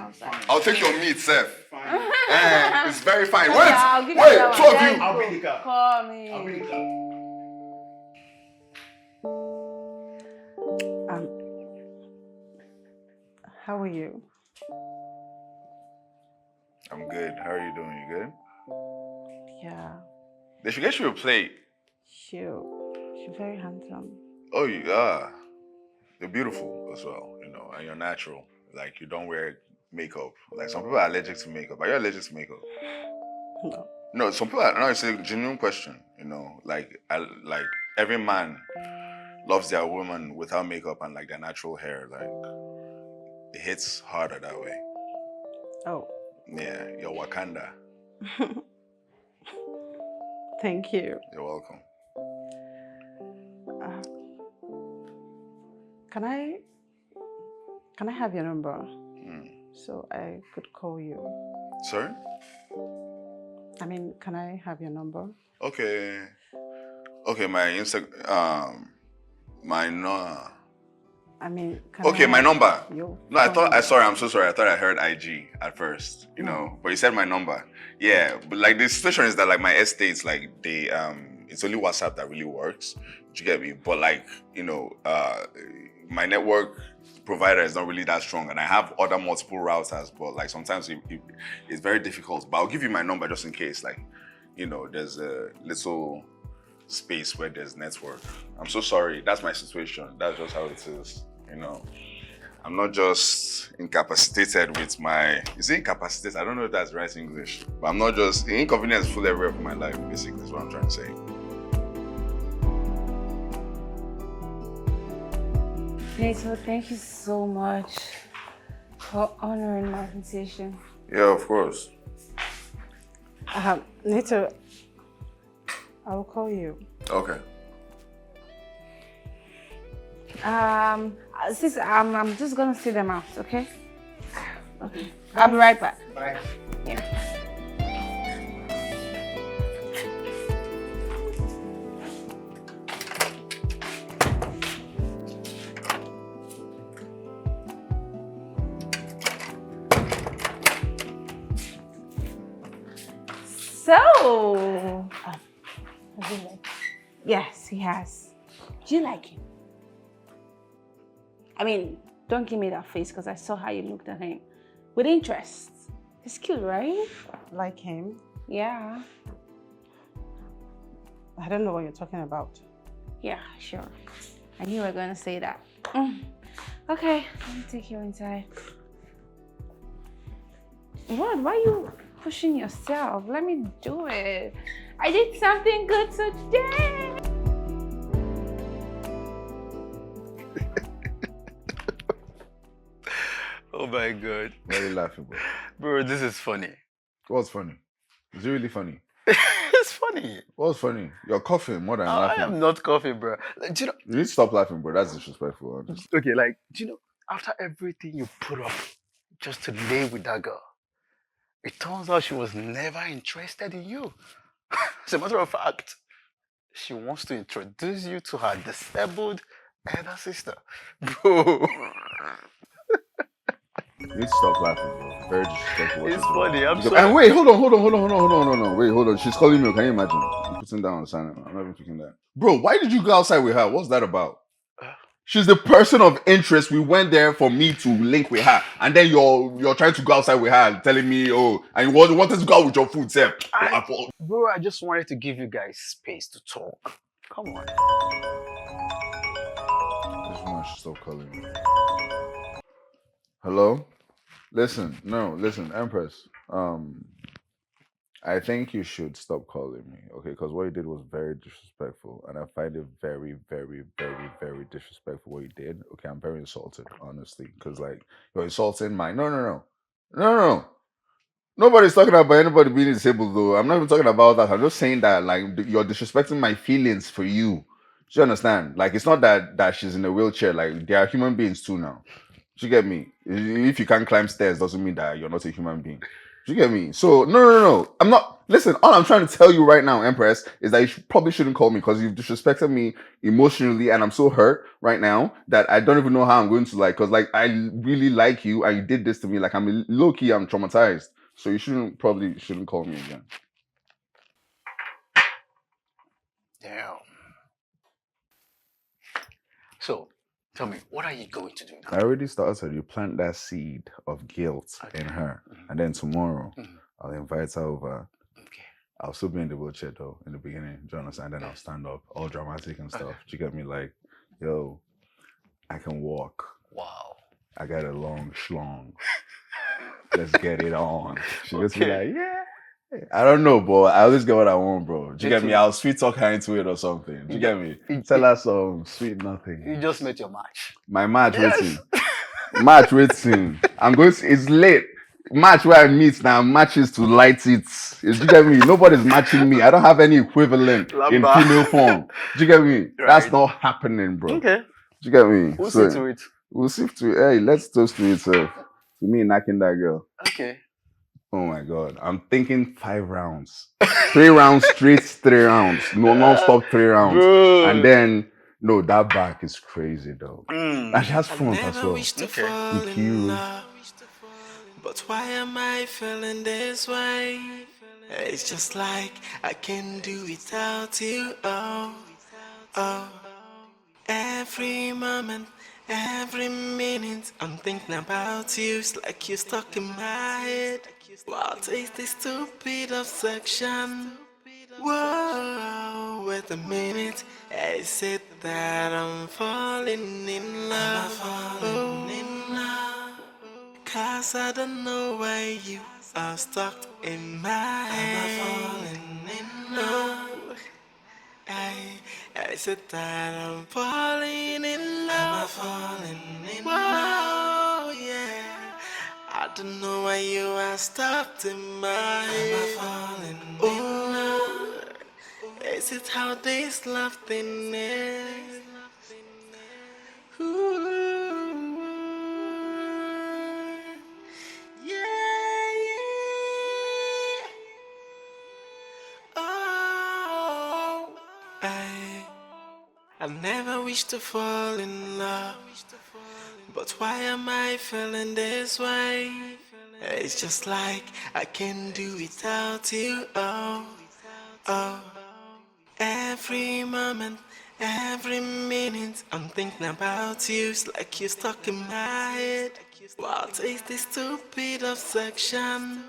I'll take your meat, Seth. It's very fine. Okay, I'll give Wait, you wait, that two one. of Let's you. I'll go. bring the car. Call me. I'll bring the car. How are you? I'm good. How are you doing? You good? Yeah, They should get you a plate. she's very handsome. Oh, you are. You're beautiful as well, you know, and you're natural. Like, you don't wear makeup. Like, some people are allergic to makeup. Are you allergic to makeup? No. No, some people are. No, it's a genuine question, you know. Like every man loves their woman without makeup and like their natural hair. Like, it hits harder that way. Oh, Yeah, you're Wakanda. thank you. You're welcome. Can I have your number Mm. so I could call you? Sorry? I mean, can I have your number? Okay. Okay, my my no. I mean, can Okay, I my have number. your No, I phone thought. number? Sorry, I'm so sorry. I thought I heard IG at first. You know, but you said my number. Yeah, but like the situation is that like my estates, like they it's only WhatsApp that really works. Do you get me? But like my network provider is not really that strong, and I have other multiple routers. But like sometimes it's very difficult. But I'll give you my number just in case. Like, there's a little space where there's network. I'm so sorry. That's my situation. That's just how it is. I'm not just incapacitated with my. Is it incapacitated? I don't know if that's right English. But I'm not just inconvenience full everywhere of my life. Basically, is what I'm trying to say. Nato, thank you so much for honoring my invitation. Yeah, of course. Nato, I will call you. Okay. Sis, I'm just gonna see them out, okay? Okay. I'll be right back. Bye. Yeah. So, yes, he has. Do you like him? I mean, don't give me that face because I saw how you looked at him. With interest. He's cute, right? Like him? Yeah. I don't know what you're talking about. Yeah, sure. I knew you were going to say that. Okay, let me take you inside. What? Why are you pushing yourself? Let me do it. I did something good today. Oh my god. Why are you laughing, bro? Bro, this is funny. What's funny? Is it really funny? It's funny. What's funny? You're coughing more than I laughing. am not coughing, bro. Like, do you know? You need to stop laughing, bro. That's disrespectful, honestly. Okay, like, do you know, after everything you put up just to lay with that girl, it turns out she was never interested in you. As a matter of fact, she wants to introduce you to her disabled elder sister. Bro, You need to stop laughing, bro. Very disrespectful. it's funny. I'm And sorry. wait, hold on. Wait, hold on. She's calling me. Can you imagine? I'm putting down on silent. I'm not even picking that. Bro, why did you go outside with her? What's that about? She's the person of interest. We went there for me to link with her, and then you're trying to go outside with her, telling me, oh, and you wanted to go out with your food, Seth. Bro, I just wanted to give you guys space to talk. Come on. This woman should stop calling me. Hello? Listen, Empress. I think you should stop calling me, okay? Because what you did was very disrespectful, and I find it very, very, very, very disrespectful what you did. Okay, I'm very insulted, honestly, because like you're insulting my no. Nobody's talking about anybody being disabled, though. I'm not even talking about that. I'm just saying that like you're disrespecting my feelings for you. Do you understand? Like it's not that she's in a wheelchair. Like they are human beings too now. Do you get me? If you can't climb stairs, doesn't mean that you're not a human being. Do you get me? So no. I'm not. Listen, all I'm trying to tell you right now, Empress, is that you probably shouldn't call me because you've disrespected me emotionally, and I'm so hurt right now that I don't even know how I'm going to like. Because like I really like you, and you did this to me. Like I'm low key, I'm traumatized. So you probably shouldn't call me again. Damn. So, tell me, what are you going to do now? I already started. You plant that seed of guilt in her, and then tomorrow I'll invite her over. Okay. I'll still be in the wheelchair though in the beginning. Do you understand? Then I'll stand up, all dramatic and stuff. Okay. Do you get me? Like, yo, I can walk. Wow. I got a long schlong. Let's get it on. She gets me like, yeah. I don't know, bro. I always get what I want, bro. Do you get me? I'll sweet talk her into it or something. Do you get me? Tell her some sweet nothing. You just met your match. My match waiting. Match waiting. I'm going to, it's late. Match where I meet now matches to light it. Do you get me? Nobody's matching me. I don't have any equivalent in female form. Do you get me? Right. That's not happening, bro. Okay. Do you get me? We'll see to it. We'll see to it. Hey, let's toast to it, sir. To me knocking that girl. Okay. Oh my God. I'm thinking 5 rounds. 3 rounds straight, 3 rounds. No, non-stop 3 rounds. And Bro. then, no, that back is crazy, though. And she has I front as never well. wish to Okay. fall in EQ. love, but why am I feeling this way? It's just like I can't do without you. Oh, oh. Every moment, every minute, I'm thinking about you. It's like you're stuck in my head. What is this stupid obsession? Whoa, wait a minute. I said that I'm falling in love. Falling in love. Cause I don't know why you are stuck in my head. Falling in love. I said that I'm falling in love. Falling in love. Yeah. I don't know why you are stuck in my head. Falling in love. Is it how this love thing is? Ooh. Yeah, yeah. Oh, I never wish to fall in love, but why am I feeling this way? It's just like I can't do without you. Oh, oh. Every moment, every minute, I'm thinking about you. It's like you're stuck in my head. What is this stupid obsession?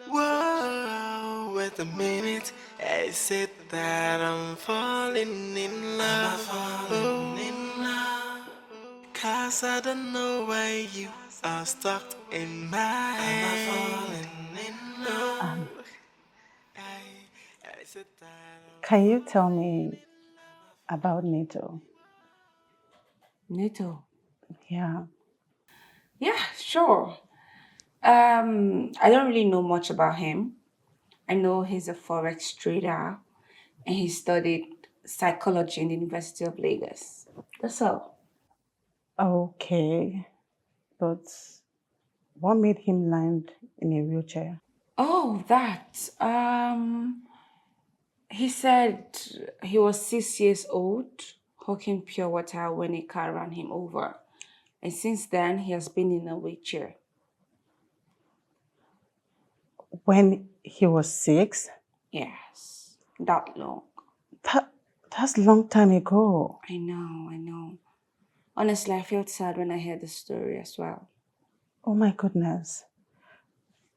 Whoa, wait a minute. I said that I'm falling in love. Falling in love. Cause I don't know why you are stuck in my head. Falling in love. I said that Can you tell me about NATO? Nato. Yeah. Yeah, sure. I don't really know much about him. I know he's a forex trader and he studied psychology in the University of Lagos. That's all. Okay. But what made him land in a wheelchair? Oh, that. He said he was 6 years old, hawking pure water when a car ran him over. And since then, he has been in a wheelchair. When he was 6? Yes, that long. That's a long time ago. I know, I know. Honestly, I felt sad when I heard the story as well. Oh my goodness.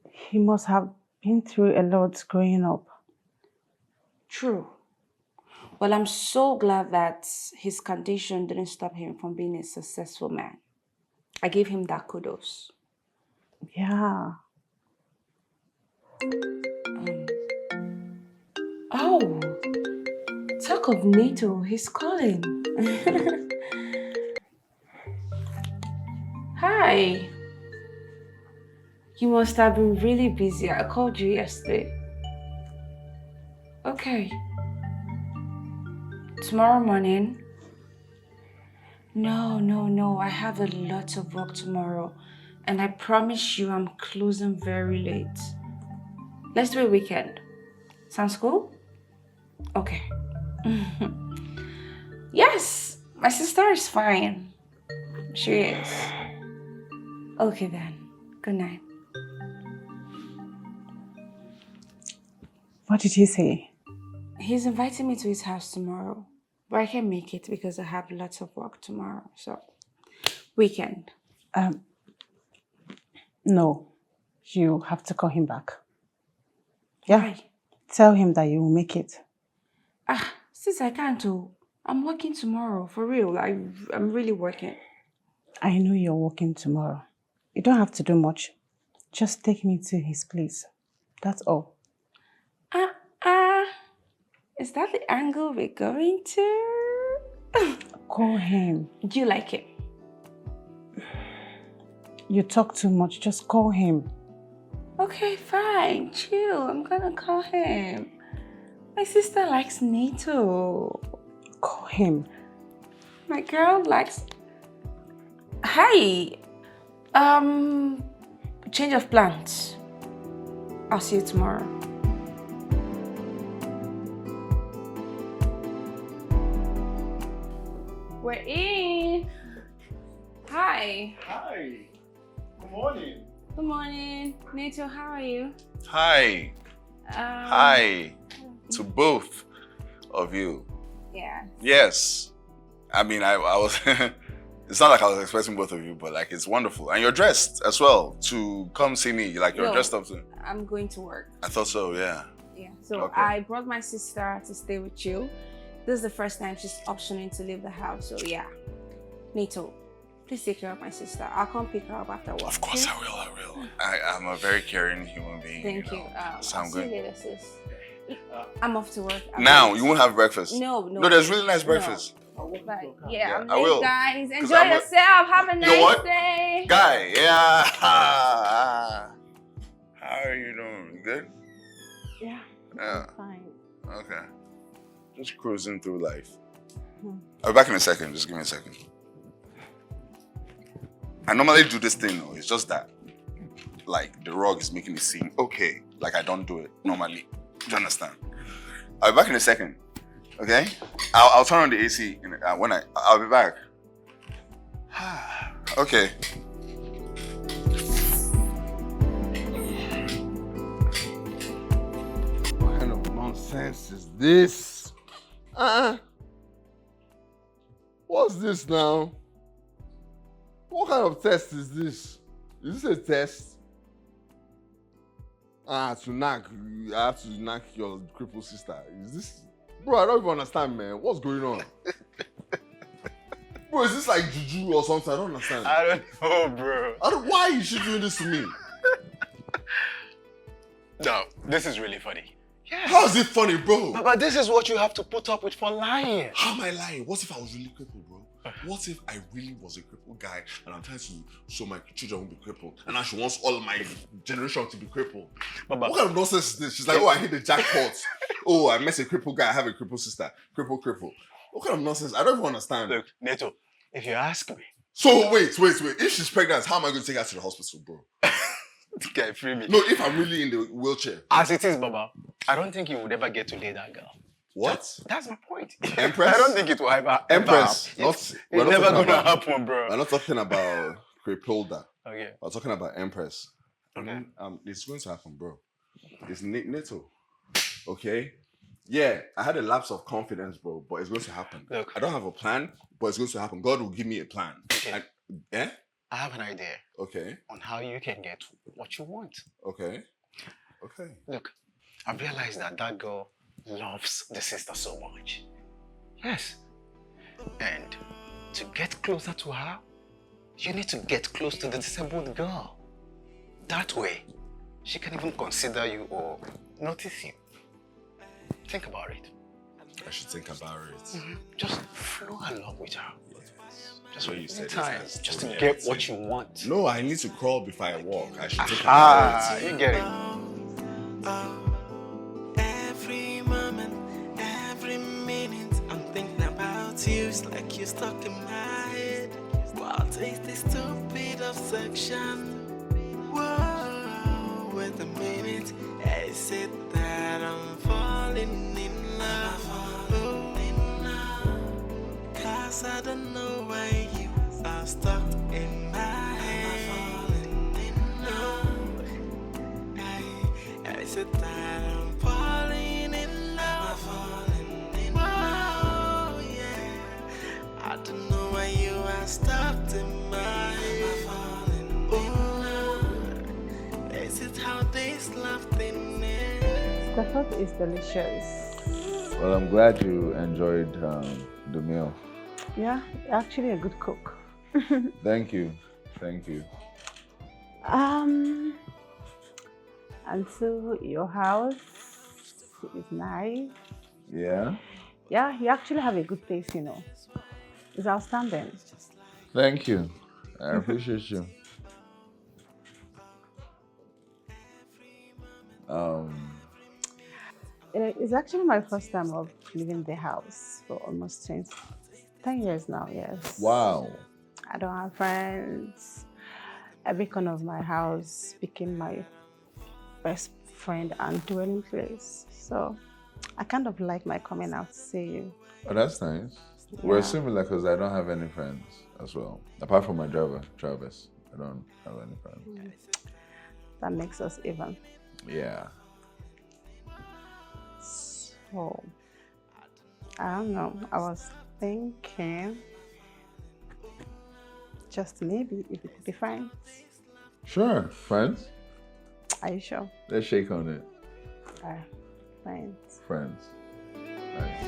He must have been through a lot growing up. True. Well, I'm so glad that his condition didn't stop him from being a successful man. I give him that kudos. Yeah. Oh, talk of NATO, he's calling. Hi. You must have been really busy. I called you yesterday. Okay. Tomorrow morning? No. I have a lot of work tomorrow. And I promise you I'm closing very late. Let's do a weekend. Sounds cool? Okay. Yes, my sister is fine. She is. Okay then. Good night. What did he say? He's inviting me to his house tomorrow. But I can't make it because I have lots of work tomorrow. So, weekend. No. You have to call him back. Yeah. Why? Tell him that you will make it. Since I can't, I'm working tomorrow. For real. I'm really working. I know you're working tomorrow. You don't have to do much. Just take me to his place. That's all. Is that the angle we're going to? Call him. Do you like it? You talk too much. Just call him. Okay, fine. Chill. I'm gonna call him. My sister likes NATO. Call him. My girl likes... Hi. Change of plans. I'll see you tomorrow. We're in. Hi. Hi. Good morning. Good morning. Nato, how are you? Hi. Hi to both of you. Yeah. Yes. I mean, I was, it's not like I was expecting both of you, but like, it's wonderful. And you're dressed as well to come see me. Like, you're dressed up to. I'm going to work. I thought so, yeah. Yeah. So Okay. I brought my sister to stay with you. This is the first time she's optioning to leave the house. So yeah. Nato, please take care of my sister. I'll come pick her up after work. Of course okay? I will. I'm a very caring human being. Thank you. Know. So I'll I'm see you good. later, sis. I'm off to work. Now, you won't have breakfast? No. No, there's really nice breakfast. But yeah, I'm I late, will. guys. 'Cause Enjoy I'm a- yourself. Have a You know nice what? day. Guy, yeah. How are you doing? You good? Yeah, Yeah. fine. Okay. Just cruising through life. Hmm. I'll be back in a second. Just give me a second. I normally do this thing, though. It's just that, like, the rug is making it seem okay. Like I don't do it normally. Do you understand? I'll be back in a second. Okay? I'll turn on the AC when I'll be back. Okay. What kind of nonsense is this? What's this now? What kind of test is this? Is this a test? To knock, I have to knock your crippled sister. Is this? Bro, I don't even understand, man. What's going on? Bro, is this like juju or something? I don't understand. I don't know, bro. Why is she doing this to me? No, this is really funny. Yes. How is it funny, bro? But this is what you have to put up with for lying. How am I lying? What if I was really crippled, bro? What if I really was a crippled guy and I'm trying to show my children won't be crippled and now she wants all my generation to be crippled? Baba. What kind of nonsense is this? She's like, oh, I hit the jackpot. Oh, I met a crippled guy, I have a crippled sister. Cripple. What kind of nonsense? I don't even understand. Look, Neto, if you ask me, So wait. If she's pregnant, how am I going to take her to the hospital, bro? okay, free me. No, if I'm really in the wheelchair. As it is, Baba, I don't think you would ever get to lay that girl. What? That's my point. Empress? I don't think it will ever Empress. happen. Not, It's we're not never talking gonna about- happen, bro. We're not talking about crippled. Okay. We're talking about Empress. Okay. It's going to happen, bro. It's Neto. Okay? Yeah, I had a lapse of confidence, bro, but it's going to happen. Look. I don't have a plan, but it's going to happen. God will give me a plan. Okay. Yeah? I have an idea Okay. on how you can get what you want. Okay. Look, I realized that girl loves the sister so much. Yes. And to get closer to her, you need to get close to the disabled girl. That way, she can even consider you or notice you. Think about it. I should think about it. Just flow along with her. Just What you said is time, that's just to totally get everything. what you want. No, I need to crawl before I walk. I should think Ah, about it. you get it. Every moment, every minute, I'm thinking about you. It's like you're stuck in my head. Wow, taste this stupid obsession. Whoa, wait a minute. Is it that I'm falling in love? Cause I don't know why you are stuck in my head. Is it that I'm falling in love? Oh, yeah. I don't know why you are stuck in my head. Oh, is it how this love thing is? The food is delicious. Well, I'm glad you enjoyed the meal. Yeah, you're actually a good cook. Thank you. And so your house is nice. Yeah? Yeah, you actually have a good taste, you know. It's outstanding. Thank you. I appreciate you. It's actually my first time of leaving the house for almost 10 years now, yes. Wow. I don't have friends. Every corner of my house became my best friend and dwelling place. So I kind of like my coming out to see you. Oh, that's nice. Yeah. We're similar because I don't have any friends as well. Apart from my driver, Travis. I don't have any friends. That makes us even. Yeah. So, I don't know. I was thinking just maybe if we could be friends. Sure, friends. Are you sure? Let's shake on it. Friends. Friends. Nice.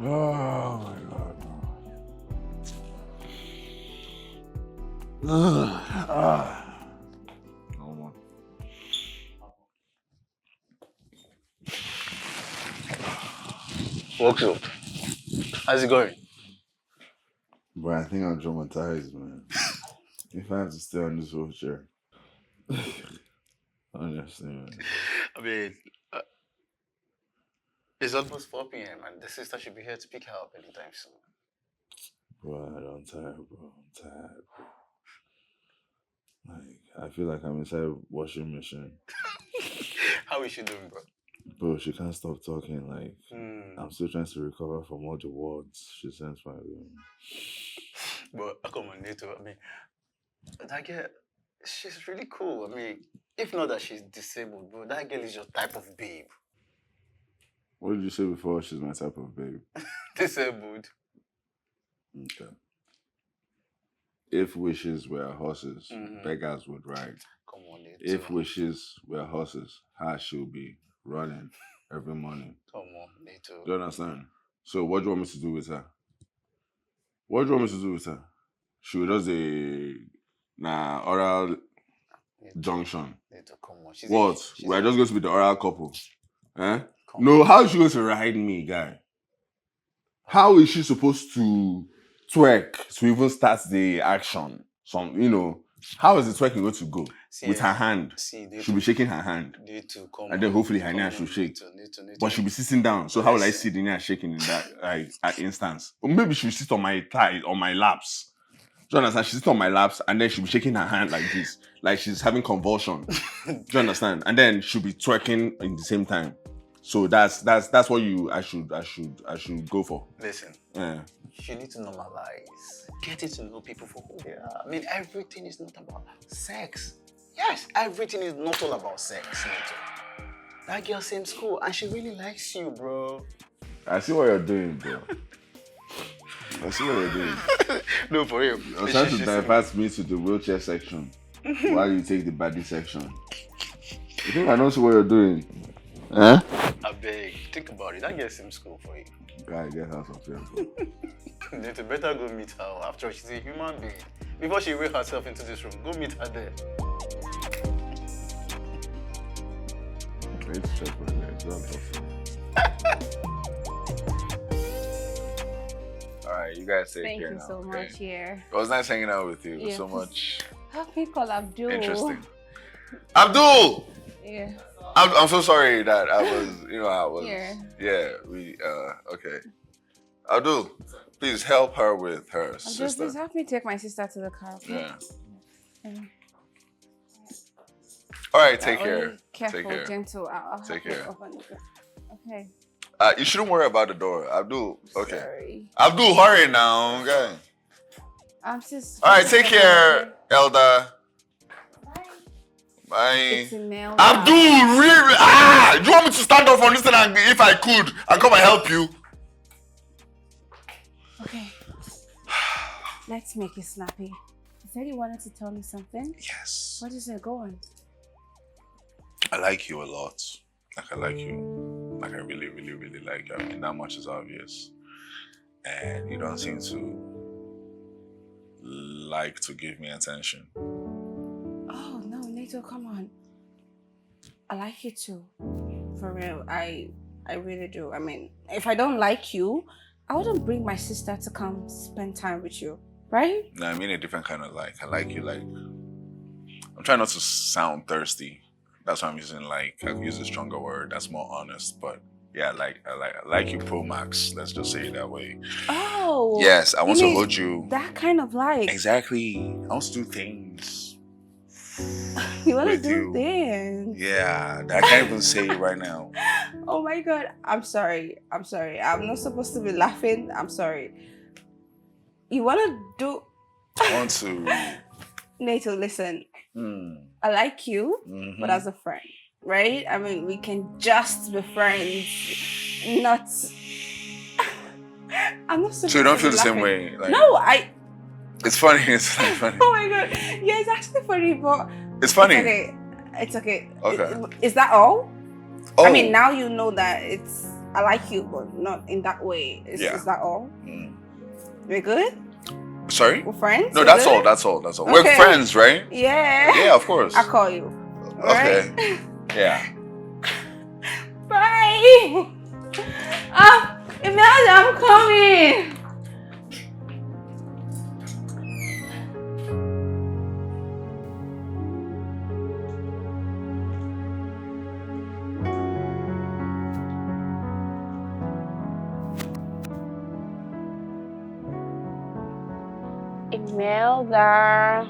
Oh my God. No more. Works up. How's it going? But I think I'm traumatized, man. If I have to stay on this wheelchair. Honestly, man. I mean, it's almost 4 p.m. and the sister should be here to pick her up anytime soon. Bro, I'm tired, bro. I'm tired, bro. Like, I feel like I'm inside a washing machine. How is she doing, bro? Bro, she can't stop talking. Like, I'm still trying to recover from all the words she sends my way. But come on, Nato. I mean, that girl, she's really cool. I mean, if not that she's disabled, bro, that girl is your type of babe. What did you say before? She's my type of babe. Disabled. Okay. If wishes were horses, beggars would ride. Come on, Nato. If wishes were horses, how she'll be running every morning. Come on, Nato. Do you understand? So what do you want me to do with her? What do you want me to do with her? She will just a oral junction. Nato, come on. What? We're just going to be the oral couple. Eh? No, how is she going to ride me, guy? How is she supposed to twerk to even start the action? How is the twerking going to go? With her hand. She'll be shaking her hand. And then hopefully her knee should shake. But she'll be sitting down. So how will I see the knee shaking in that instance? Or maybe she'll sit on my thighs, on my laps. Do you understand? She sits on my laps and then she'll be shaking her hand like this. Like she's having convulsion. Do you understand? And then she'll be twerking in the same time. So that's what I should go for. Listen. Yeah. You need to normalize. Getting to know people for who they are. I mean, everything is not about sex. Yes, everything is not all about sex, Nato. That girl seems cool and she really likes you, bro. I see what you're doing, bro. I see what you're doing. No, for real. You're trying to divert me to the wheelchair section while you take the body section. You think I don't see what you're doing? Huh? I beg, think about it. That girl seems cool for you. Guy, get her some sense, bro. You better go meet her. After all, she's a human being. Before she will herself into this room, go meet her there. I need to check my legs. Don't Alright, you guys take care now. Thank you so much, yeah. It was nice hanging out with you. Yeah, So much help me call Abdul. interesting. Abdul! Yeah. I'm so sorry that I was, Yeah. Okay. Abdul, please help her with her Abdul, sister. please help me take my sister to the car, okay? Yeah. Alright, take care. Only careful, Take care. gentle. I'll Take help you care. open it. Okay. You shouldn't worry about the door. Abdul, okay. Sorry. Abdul, hurry now, okay. I'm just. Alright, take care, Elder. Bye. It's a male. Abdul, really? Do you want me to stand up on this thing and if I could and come and help you? Okay. Let's make it snappy. You said you wanted to tell me something? Yes. What is it? Go on. I like you a lot. Like I like you. Like I really, really, really like you. I mean, that much is obvious. And you don't seem to like to give me attention. Oh, no, Nato, come on. I like you too. For real, I really do. I mean, if I don't like you, I wouldn't bring my sister to come spend time with you, right? No, I mean a different kind of like. I like you like... I'm trying not to sound thirsty. That's why I'm using like... I could use a stronger word that's more honest, but Yeah, I like you Pro Max. Let's just say it that way. Oh. Yes, I want to mean hold you. That kind of like. Exactly. I want to do things You want to with do you. things. Yeah, I can't even say it right now. Oh my god. I'm sorry. I'm not supposed to be laughing. I'm sorry. You want to do. I want to. Nato, listen. Hmm. I like you, Mhm. but as a friend, right? I mean, we can just be friends, not. I'm not supposed So you don't to feel be the same laughing. way? Like, No, it's funny. It's like funny. Oh my god. Yeah, it's actually funny, but It's funny. It's okay. It's okay. Okay. Is that all? Oh. I mean, now you know that I like you, but not in that way. Yeah. Is that all? Mm. We're good? Sorry? We're friends? No, We're that's good? all. That's all. That's all. Okay. We're friends, right? Yeah. Yeah, of course. I'll call you. Okay. Right? Yeah. Bye. Imelda, I'm coming. Imelda.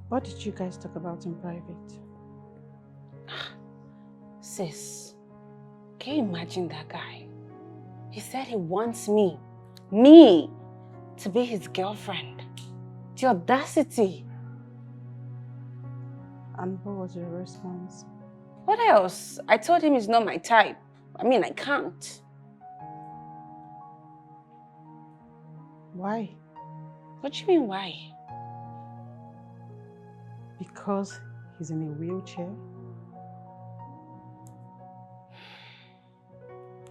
What did you guys talk about in private? Sis, can you imagine that guy? He said he wants me, to be his girlfriend. The audacity. And what was your response? What else? I told him he's not my type. I mean, I can't. Why? What do you mean, why? Because he's in a wheelchair?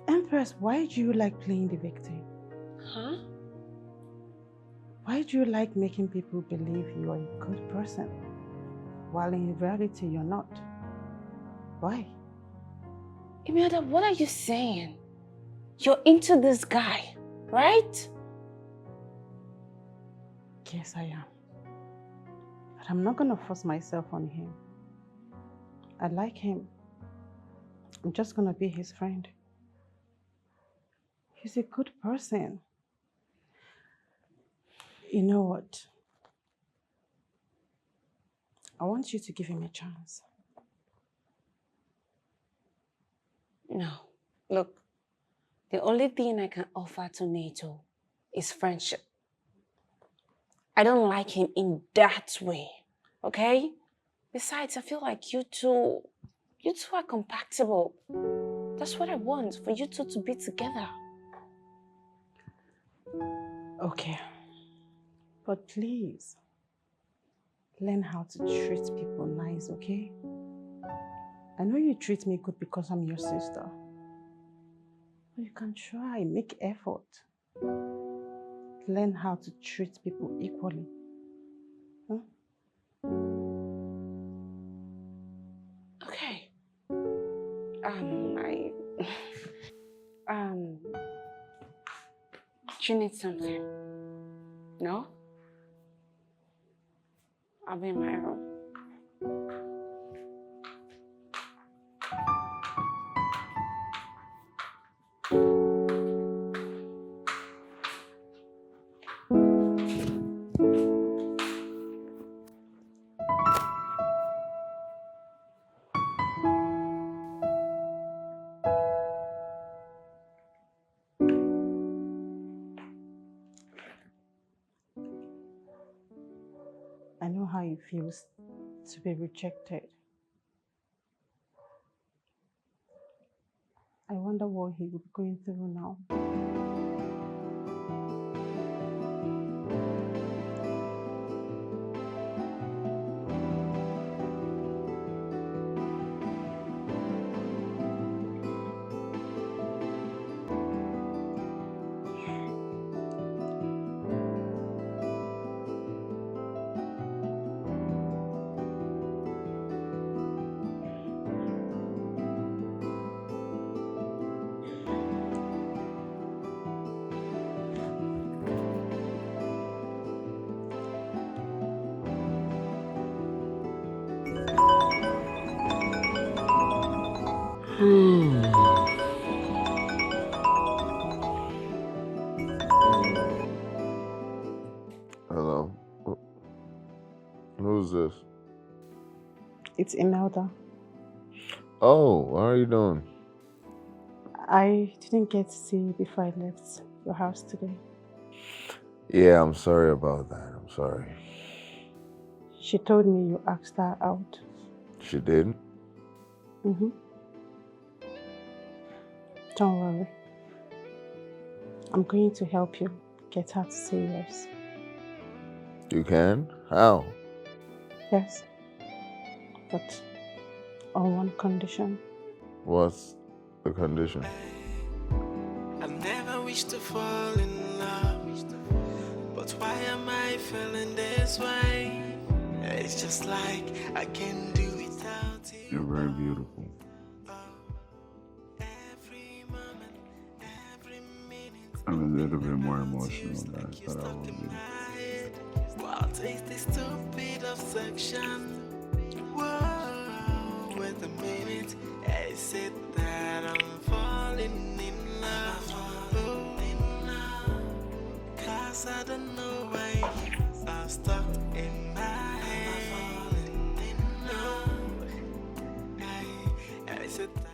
Empress, why do you like playing the victim? Huh? Why do you like making people believe you are a good person, while in reality you're not? Why? Imelda, what are you saying? You're into this guy, right? Yes, I am. But I'm not gonna force myself on him. I like him. I'm just gonna be his friend. He's a good person. You know what? I want you to give him a chance. No. Look, the only thing I can offer to Nato is friendship. I don't like him in that way, okay? Besides, I feel like you two are compatible. That's what I want, for you two to be together. Okay. But please, learn how to treat people nice, okay? I know you treat me good because I'm your sister. But you can try, make effort. Learn how to treat people equally. Huh? Okay. Do you need something? No? I'll be in my room. I know how it feels to be rejected. I wonder what he would be going through now. Hello. Who's this? It's Imelda. Oh, how are you doing? I didn't get to see you before I left your house today. Yeah, I'm sorry about that. I'm sorry. She told me you asked her out. She did? Mm-hmm. Don't worry. I'm going to help you get her to say yes. You can? How? Yes. But on one condition. What's the condition? I never wish to fall in love, but why am I feeling this way? It's just like I can do without you. You're very beautiful. Every moment, every minute. I'm a little bit more emotional than I thought I would be. What is this stupid obsession? Whoa, wait a minute. I said that I'm falling in love. Oh, in love. 'Cause I don't know why you are stuck in my head. Falling in love. I said that.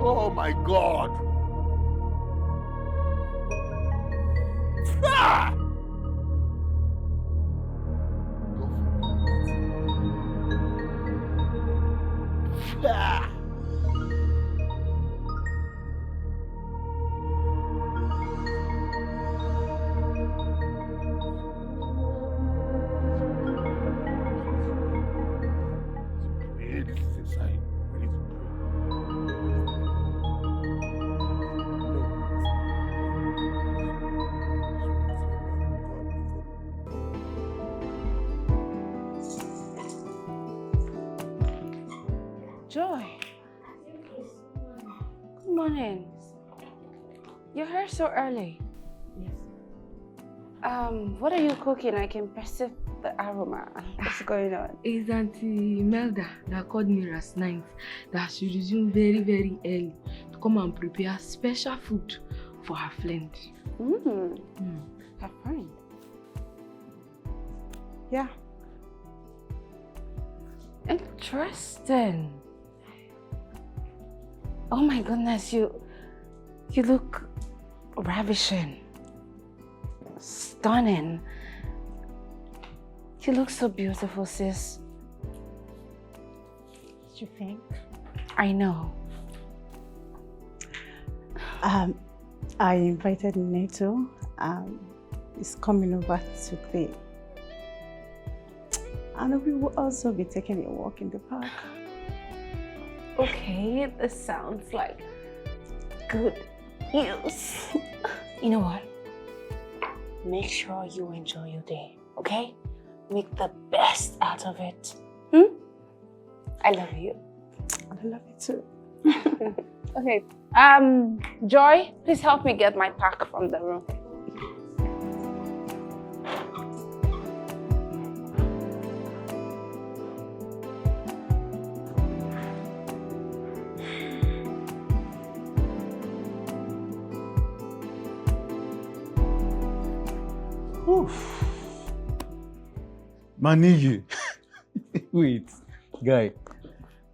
Oh my God! Joy. Good morning. You're here so early. Yes. What are you cooking? I can perceive the aroma. What's going on? It's Auntie Imelda that called me last night that she resumed very, very early to come and prepare special food for her friend. Her friend. Yeah. Interesting. Oh my goodness, you look ravishing. Stunning. You look so beautiful, sis. You think? I know. I invited Neto. He's coming over today. And we will also be taking a walk in the park. Okay, this sounds like good news. You know what? Make sure you enjoy your day, okay? Make the best out of it. I love you. I love you too. Okay. Joy, please help me get my pack from the room. Oof. Manigi. Wait, guy,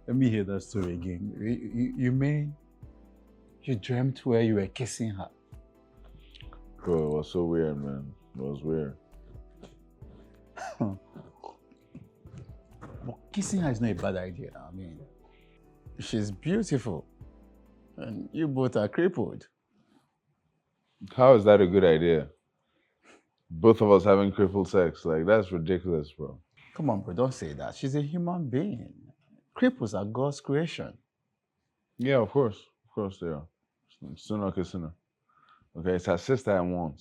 let me hear that story again. You mean you dreamt where you were kissing her? Bro, it was so weird, man. It was weird. But kissing her is not a bad idea. I mean, she's beautiful. And you both are crippled. How is that a good idea? Both of us having crippled sex. Like, that's ridiculous, bro. Come on, bro, don't say that. She's a human being. Cripples are God's creation. Yeah, of course. Of course they are. Sooner or sooner. Okay, it's her sister I want.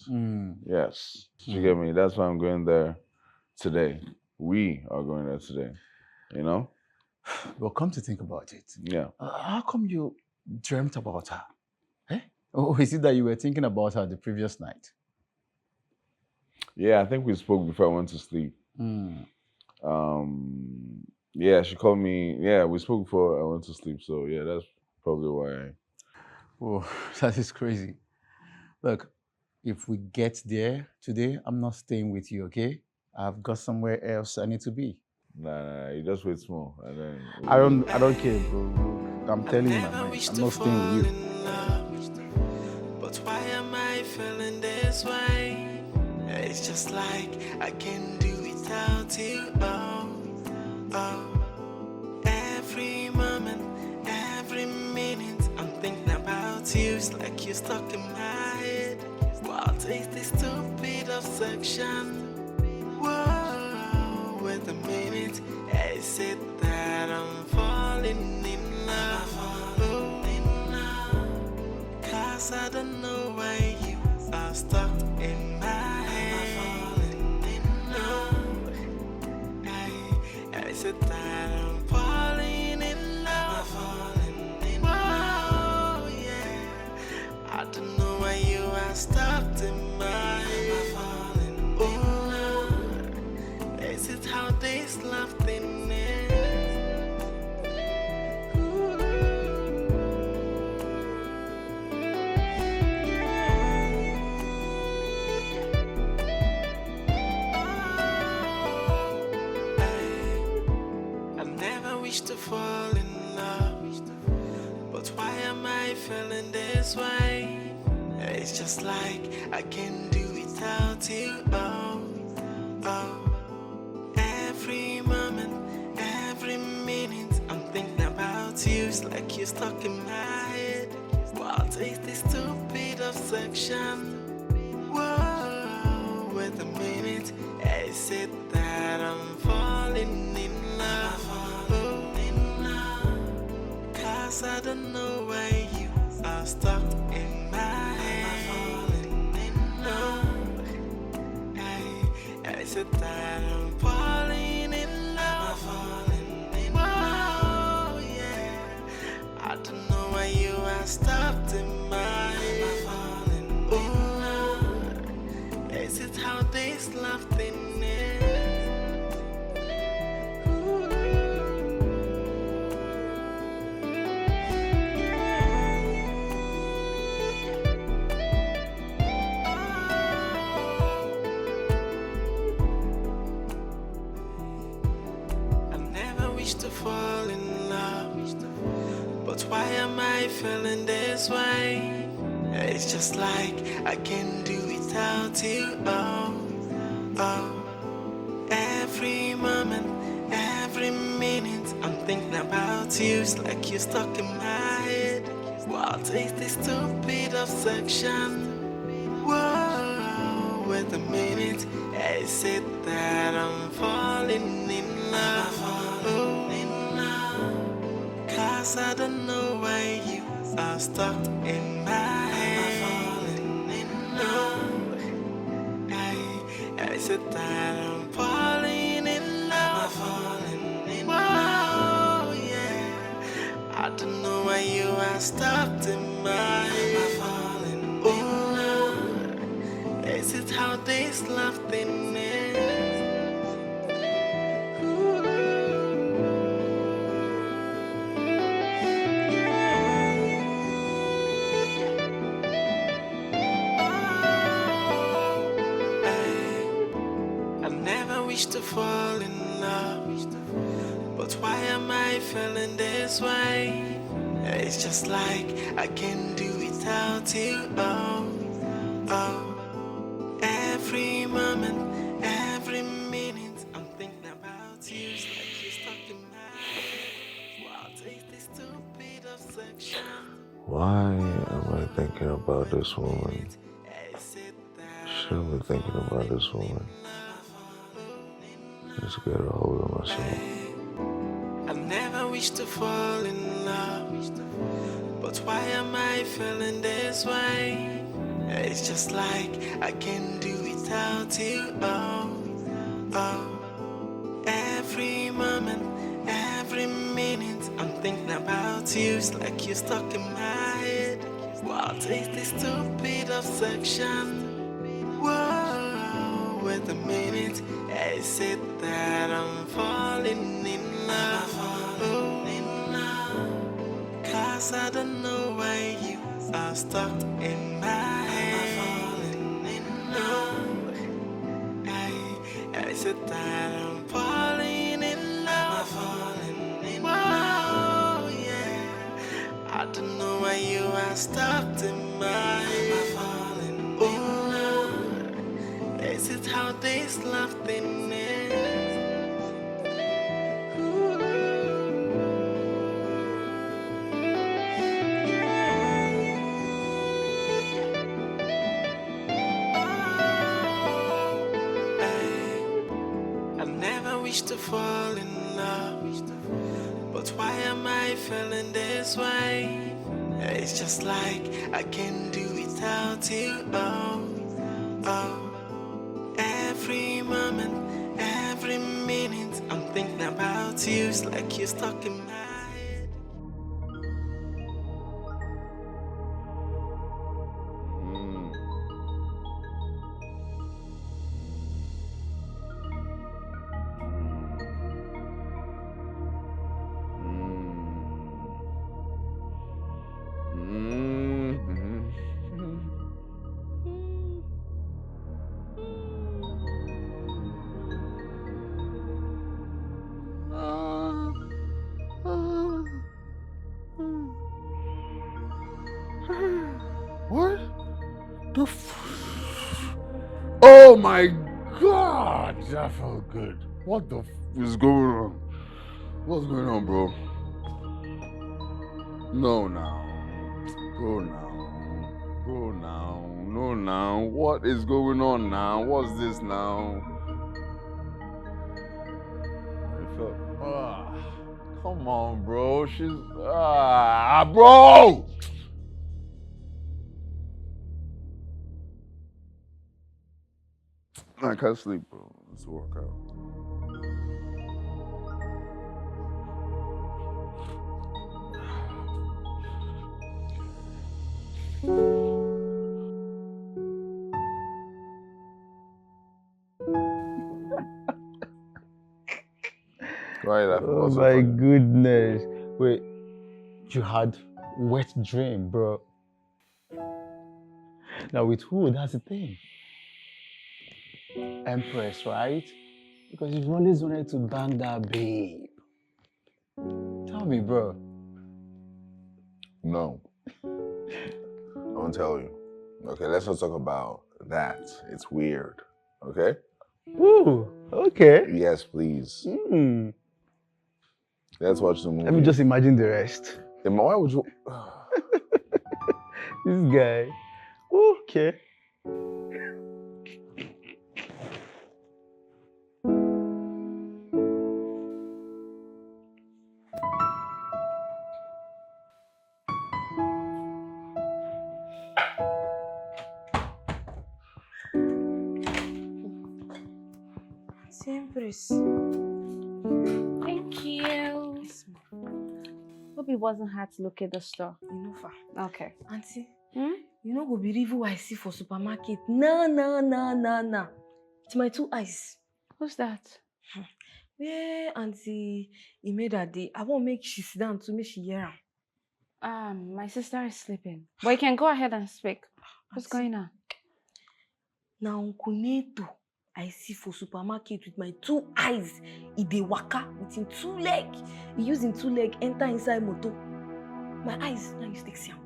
Yes. You get me? That's why I'm going there today. We are going there today. You know? Well, come to think about it. Yeah. How come you Dreamt about her. Eh? Oh, is it that you were thinking about her the previous night? Yeah, I think we spoke before I went to sleep. Yeah, she called me. Yeah, we spoke before I went to sleep. So yeah, that's probably why. Oh, that is crazy. Look, if we get there today, I'm not staying with you, okay? I've got somewhere else I need to be. Nah, you just wait small and then. I don't care, bro. Look, I'm telling you my Never mind. wish I'm to not staying fall with you. in love, but why am I feeling this way? It's just like I can do without you. Oh, every moment, every minute, I'm thinking about you. It's like you're stuck in my head. What is this stupid obsession? Whoa, wait a minute. Is it that I'm falling in love? Cause I don't know why you are stuck in my head. Is it that I'm falling in love? Whoa, yeah. I don't know why you are stuck in my head. Oh, is it how this love thing is? I never wish to fall in love, but why am I feeling this way? It's just like I can do without you. Oh, every moment, every minute, I'm thinking about you. It's like you're stuck in my head. What is this stupid obsession? Whoa, wait a minute. Is it that I'm falling in love? Cause I don't know why you are stuck in my head. Hey, is it that I'm falling in love? Whoa, yeah. I don't know why you are stuck in my head. Oh, is it how this love thing is? I never wish to fall in love, but why am I feeling this way? It's just like I can do without you. Oh, every moment, every minute, I'm thinking about you. It's like you're stuck in my head. What is this stupid obsession? Whoa, wait a minute. Is it that I'm falling in love? Cause I don't know why you are stuck in my head. Is it that I'm falling in love? Whoa, yeah. I don't know why you are stuck in my head. Oh, is it how this love thing is? I never wish to fall in love, but why am I feeling this way? It's just like I can do without you. Oh, every moment, every minute, I'm thinking about you. It's like you're stuck in my head. What is this stupid obsession? Why am I thinking about this woman? Shouldn't be thinking about this woman. Just get a hold of myself. I never wish to fall in love, but why am I feeling this way? It's just like I can do without you. Oh, every moment, every minute, I'm thinking about you, it's like you're stuck in my head. What is this stupid obsession? Whoa, wait a minute. I said that I'm falling in love. Falling in love. Cause I don't know why you are stuck in my head. Falling in love. I said that I'm falling in love. Falling in love. Yeah. I don't know why you are stuck in my head. Falling in love. Is it how this love thing is? I never wish to fall in love, but why am I feeling this way? It's just like I can't do without you. Oh, every moment, every minute, I'm thinking about you. It's like you're stuck in my head. What? Oh my God! That felt good. What the is going on? What's going on, bro? No, now. Bro, now. Bro, now. No, now. What is going on now? What's this now? I felt. Come on, bro. She's. Bro! I can't sleep, bro. Let's work out. Why that? Oh What's so my funny? goodness. Wait, you had wet dream, bro. Now with who? That's the thing. Empress, right? Because you've always wanted to bang that babe. Tell me, bro. No. I won't tell you. Okay, let's not talk about that. It's weird. Okay? Ooh, okay. Yes, please. Let's watch the movie. Let me just imagine the rest. Why would you? This guy. Okay. Empress. Thank you. Yes, Hope it wasn't hard to locate the store. you know, fa. Okay. Auntie, Hmm? you know go believe who I see for supermarket. Nah. It's my two eyes. Who's that? Yeah, Auntie Imeda day. I won't make she sit down to make she hear am. My sister is sleeping. But you can go ahead and speak. What's Auntie, going on? Now Uncle Neto, I see for supermarket with my two eyes. He dey waka with him two leg. He use him two leg enter inside motor. My eyes now you take am.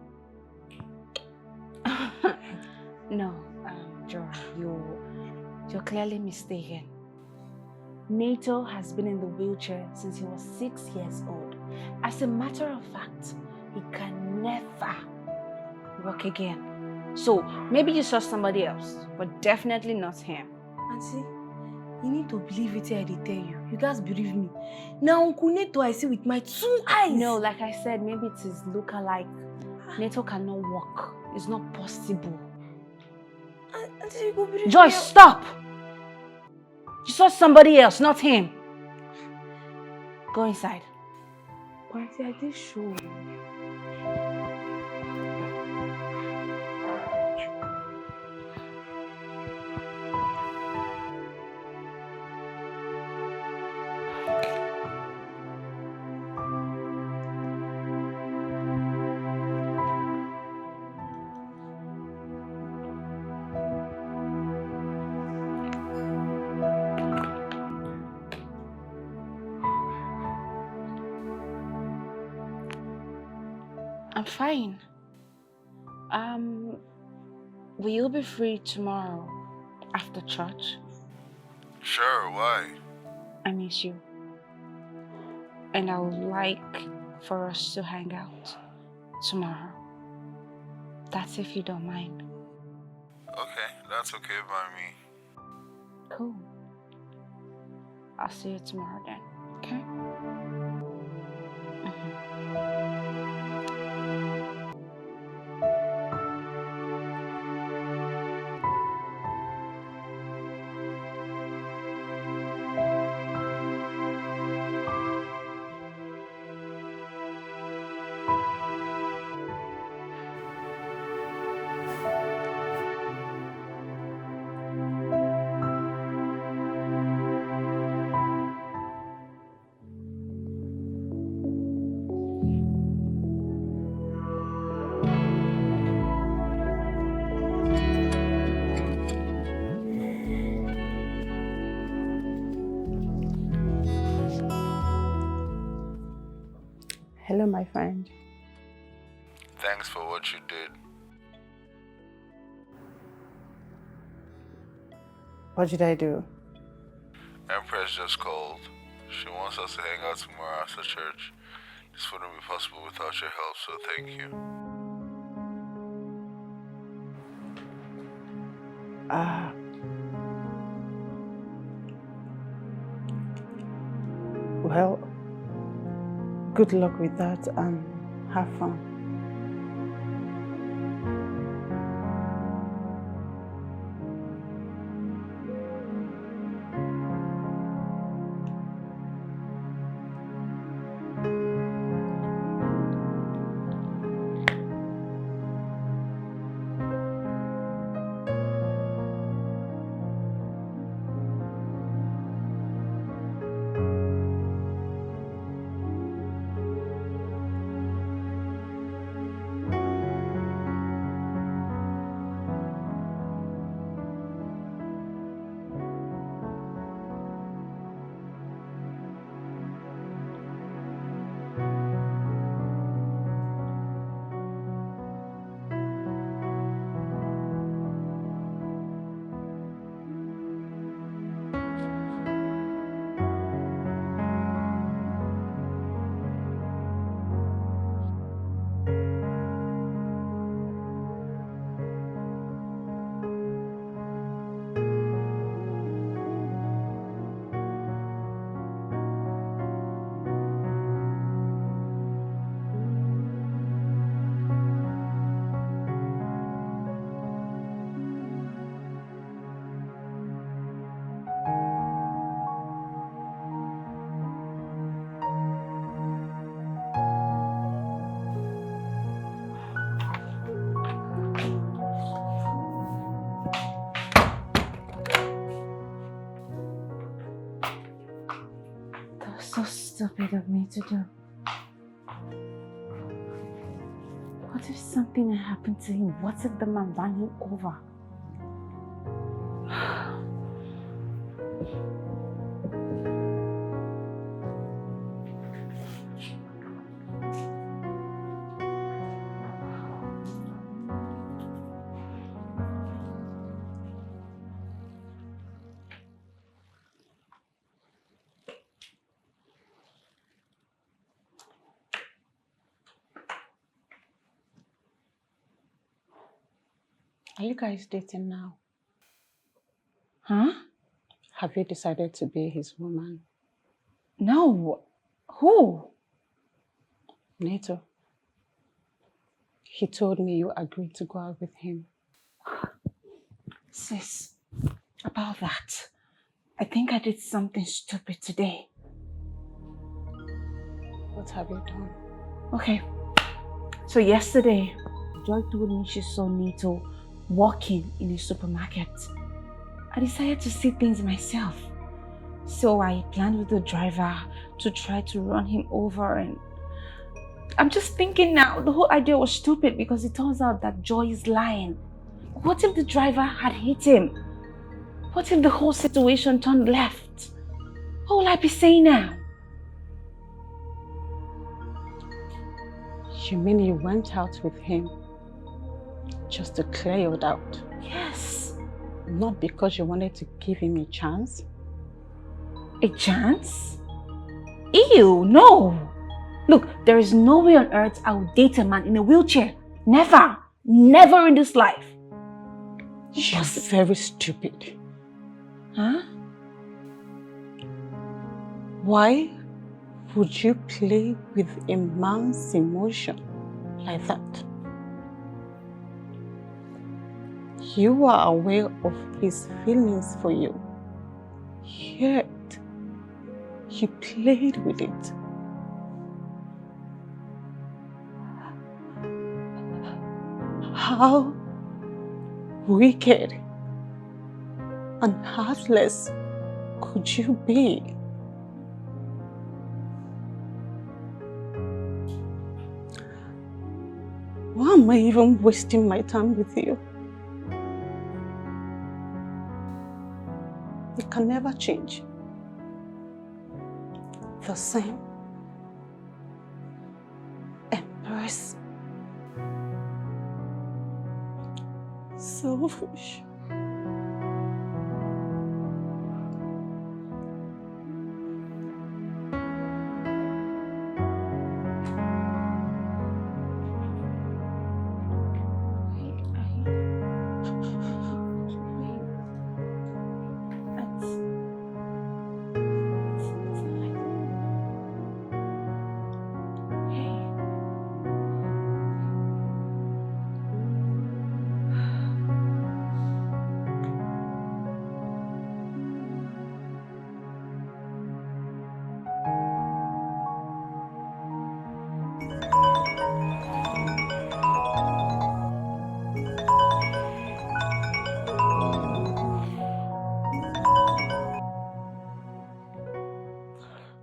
No, Joy, you're clearly mistaken. Nato has been in the wheelchair since he was 6 years old. As a matter of fact, he can never walk again. So maybe you saw somebody else, but definitely not him. Auntie, you need to believe it I dey tell you. You guys believe me. Now Uncle Neto I see with my two eyes. No, like I said, maybe it is look-alike. Nato cannot walk. It's not possible. Auntie, you go believe Joy, me. stop! You saw somebody else, not him. Go inside. Why I did show. I'm fine. Will you be free tomorrow after church? Sure, why? I miss you. And I would like for us to hang out tomorrow. That's if you don't mind. Okay, that's okay by me. Cool. I'll see you tomorrow then, okay? Hello, my friend. Thanks for what you did. What did I do? Empress just called. She wants us to hang out tomorrow after church. This wouldn't be possible without your help, so thank you. Well, good luck with that and have fun. That was so stupid of me to do. What if something had happened to him? What if the man ran him over? Are you guys dating now? Huh? Have you decided to be his woman? No. Who? Nato. He told me you agreed to go out with him. Sis, about that, I think I did something stupid today. What What have you done? Okay. So yesterday, Joy told me she saw Nito walking in a supermarket. I decided to see things myself. So I planned with the driver to try to run him over, and I'm just thinking now, the whole idea was stupid because it turns out that Joy is lying. What if the driver had hit him? What if the whole situation turned left? What will I be saying now? You mean you went out with him just to clear your doubt? Yes. Not because you wanted to give him a chance? A chance? Ew, no. Look, there is no way on earth I would date a man in a wheelchair. Never. Never in this life. You're very stupid. Huh? Why would you play with a man's emotion like that? You are aware of his feelings for you, yet you played with it. How wicked and heartless could you be? Why am I even wasting my time with you? It can never change. The same. Embarrass. Selfish.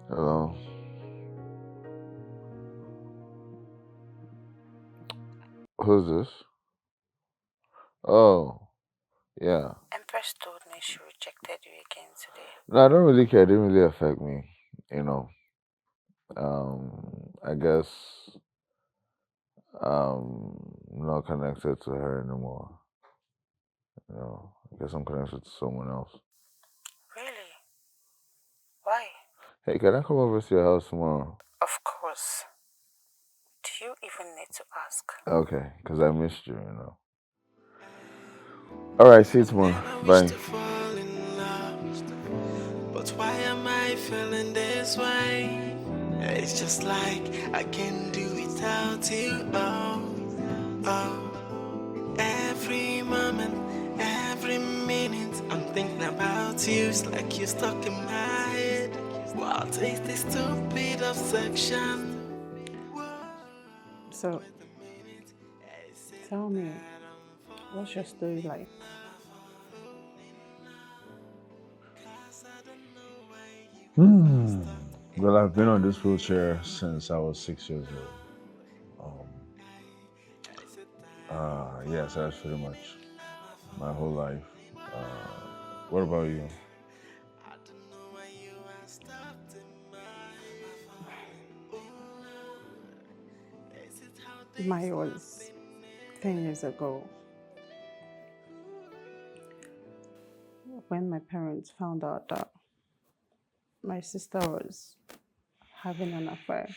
Hello. Who's this? Oh, yeah. Empress told me she rejected you again today. No, I don't really care. It didn't really affect me. You know. I guess I'm not connected to her anymore. You know, I guess I'm connected to someone else. Really? Why? Hey, can I come over to your house tomorrow? Of course. Do you even need to ask? Okay, because I missed you, you know. All right, see you tomorrow. I wish Bye. to fall in love, but why am I feeling this way? It's just like I can't do without you. Oh, every moment, every minute, I'm thinking about you. It's like you're stuck in my head. What is this stupid obsession? So, tell me, what's your story like? Well, I've been on this wheelchair since I was 6 years old. Yes, that's pretty much my whole life. What about you? Mine was 10 years ago when my parents found out that my sister was having an affair.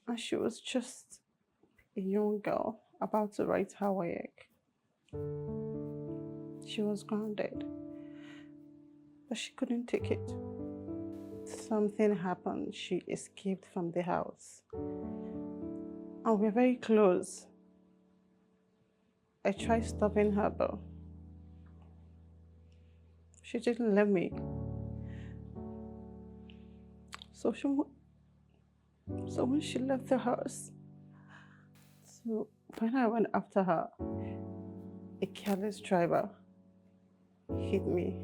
And she was just a young girl about to write her WAEC. She was grounded, but she couldn't take it. Something happened. She escaped from the house. And we're very close. I tried stopping her, but she didn't let me. So So when she left the house, so when I went after her, a careless driver hit me,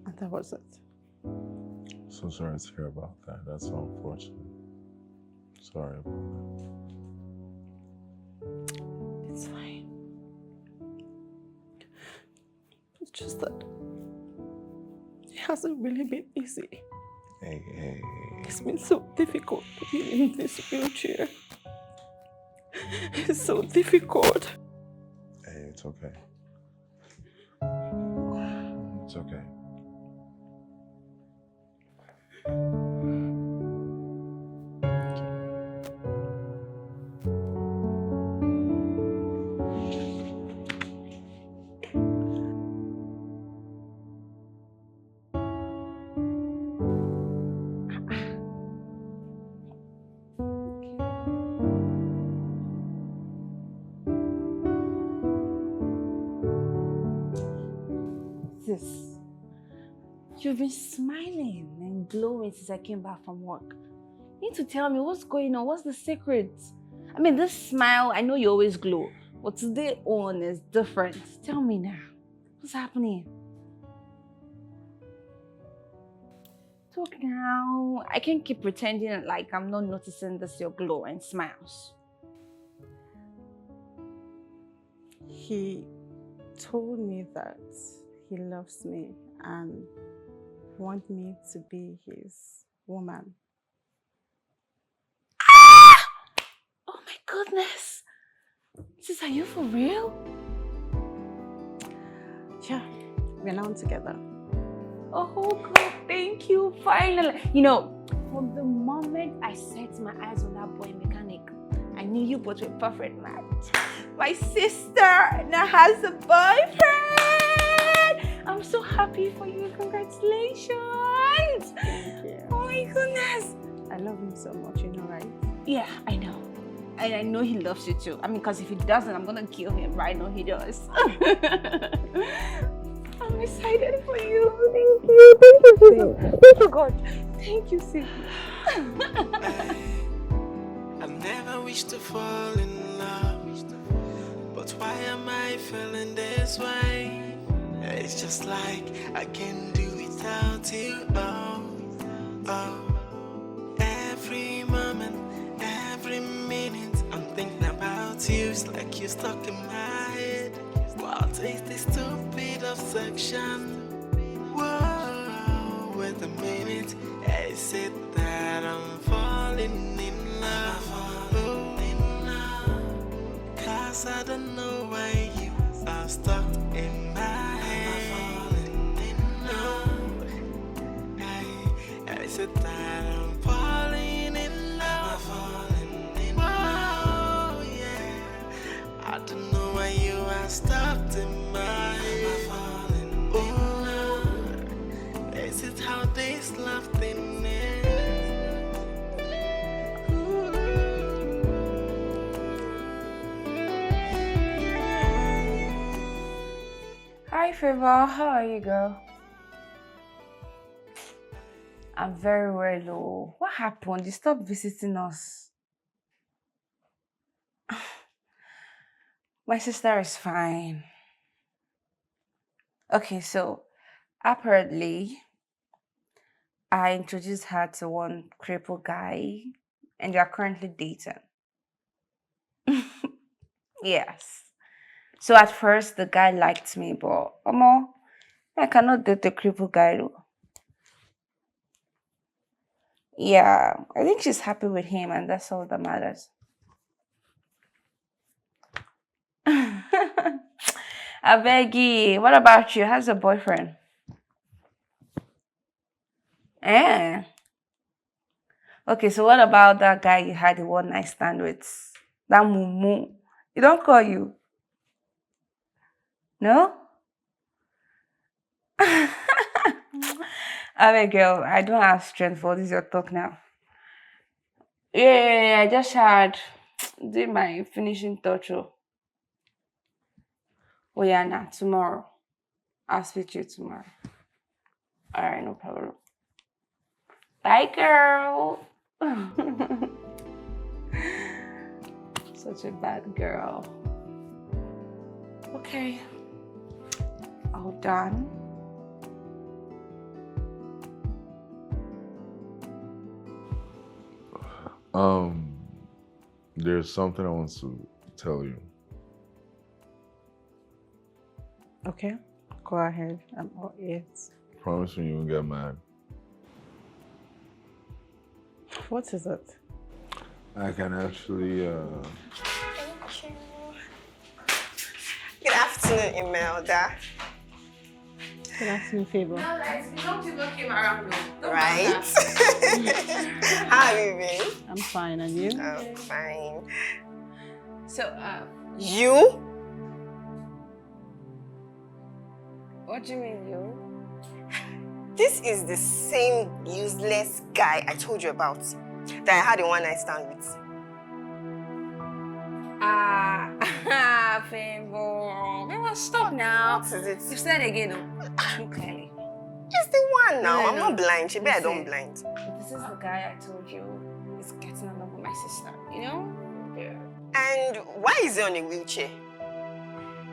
and that was it. So sorry to hear about that. That's so unfortunate. Sorry about that. It's fine. It's just that it hasn't really been easy. Hey. It's been so difficult being in this wheelchair. It's so difficult. Hey, it's okay. It's okay. Sis, you've been smiling and glowing since I came back from work. You need to tell me what's going on. What's the secret? I mean, this smile, I know you always glow, but today on is different. Tell me now. What's happening? Talk now. I can't keep pretending like I'm not noticing this your glow and smiles. He told me that he loves me and wants me to be his woman. Oh my goodness. Sis, are you for real? Yeah, we're now together. Oh God, thank you, finally. You know, from the moment I set my eyes on that boy mechanic, I knew you both were a perfect match. My sister now has a boyfriend. I'm so happy for you. Congratulations. Thank you. Oh my goodness. I love him so much, you know, right? Yeah, I know. And I know he loves you too. I mean, because if he doesn't, I'm gonna kill him. Right? I know he does. I'm excited for you. Thank you. Thank you, sis. Thank you, God. Thank you, sis. I never wish to fall in love, but why am I feeling this way? It's just like I can't do without you. Oh. Every moment, every minute, I'm thinking about you. It's like you're stuck in my head. What is this stupid obsession? Whoa, wait a minute. Is it that I'm falling in love? Cause I don't know why you are stuck in my head. Is it that I'm falling in love? Oh yeah, I don't know why you are stuck in my head. Oh, is it how this love thing is? Hi, Favor. How are you, girl? I'm very well. Oh, what happened? You stopped visiting us. My sister is fine. Okay, so apparently, I introduced her to one crippled guy, and they are currently dating. Yes. So at first, the guy liked me, but I cannot date the crippled guy though. Yeah, I think she's happy with him, and that's all that matters. I beg you. What about you? How's your boyfriend? Eh? Okay, so what about that guy you had the one night stand with? That mumu. He don't call you? No? I mean, girl, I don't have strength for this your talk now. Yeah, I just had did my finishing touch. Oh yeah, nah, tomorrow. I'll speak to you tomorrow. Alright, no problem. Bye, girl. Such a bad girl. Okay. All done. There's something I want to tell you. Okay, go ahead. I'm all ears. Promise me you won't get mad. What is it? I can actually, Thank you. Good afternoon, Imelda. Good afternoon, Favor. No, guys, no people came around me. Right? How have you been? I'm fine, and you? Oh, fine. So, You? What do you mean, you? This is the same useless guy I told you about that I had a one-night stand with. Favor, stop now. What is it? You said again, no? Clearly. It's the one now. No, I'm not blind. Maybe I don't Listen. blind. This is the guy I told you is getting along with my sister, you know? Yeah. And why is he on a wheelchair?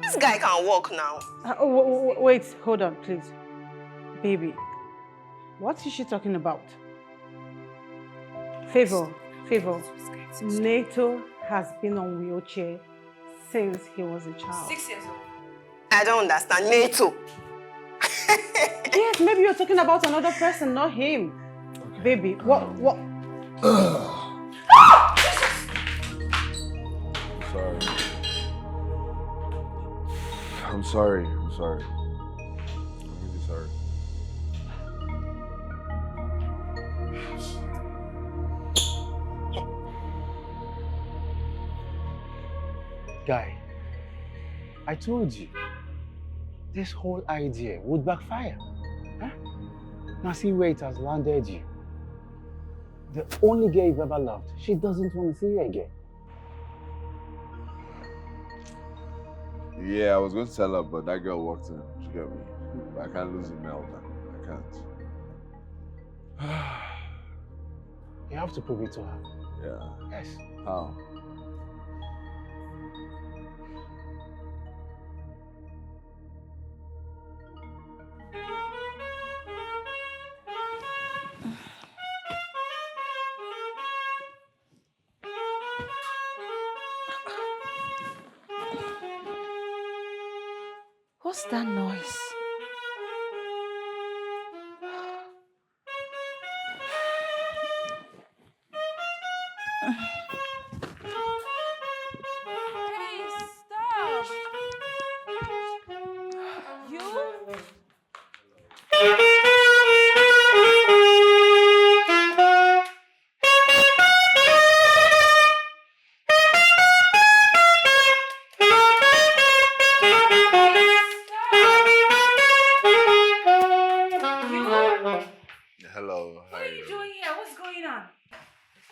This guy can walk now. Wait, hold on, please. Baby, what is she talking about? Favor, Nato has been on wheelchair since he was a child. 6 years old. I don't understand. NATO. Yes, maybe you're talking about another person, not him. Baby, what? I'm sorry. I'm really sorry. Guy, I told you, this whole idea would backfire. Huh? Now see where it has landed you. The only girl you've ever loved, she doesn't want to see you again. Yeah, I was going to tell her, but that girl walked in. She got me. But I can't lose Imelda. I can't. You have to prove it to her. Yeah. Yes. How? What's that noise? Hey, stop! You? Hello, how What are you doing here? What's going on?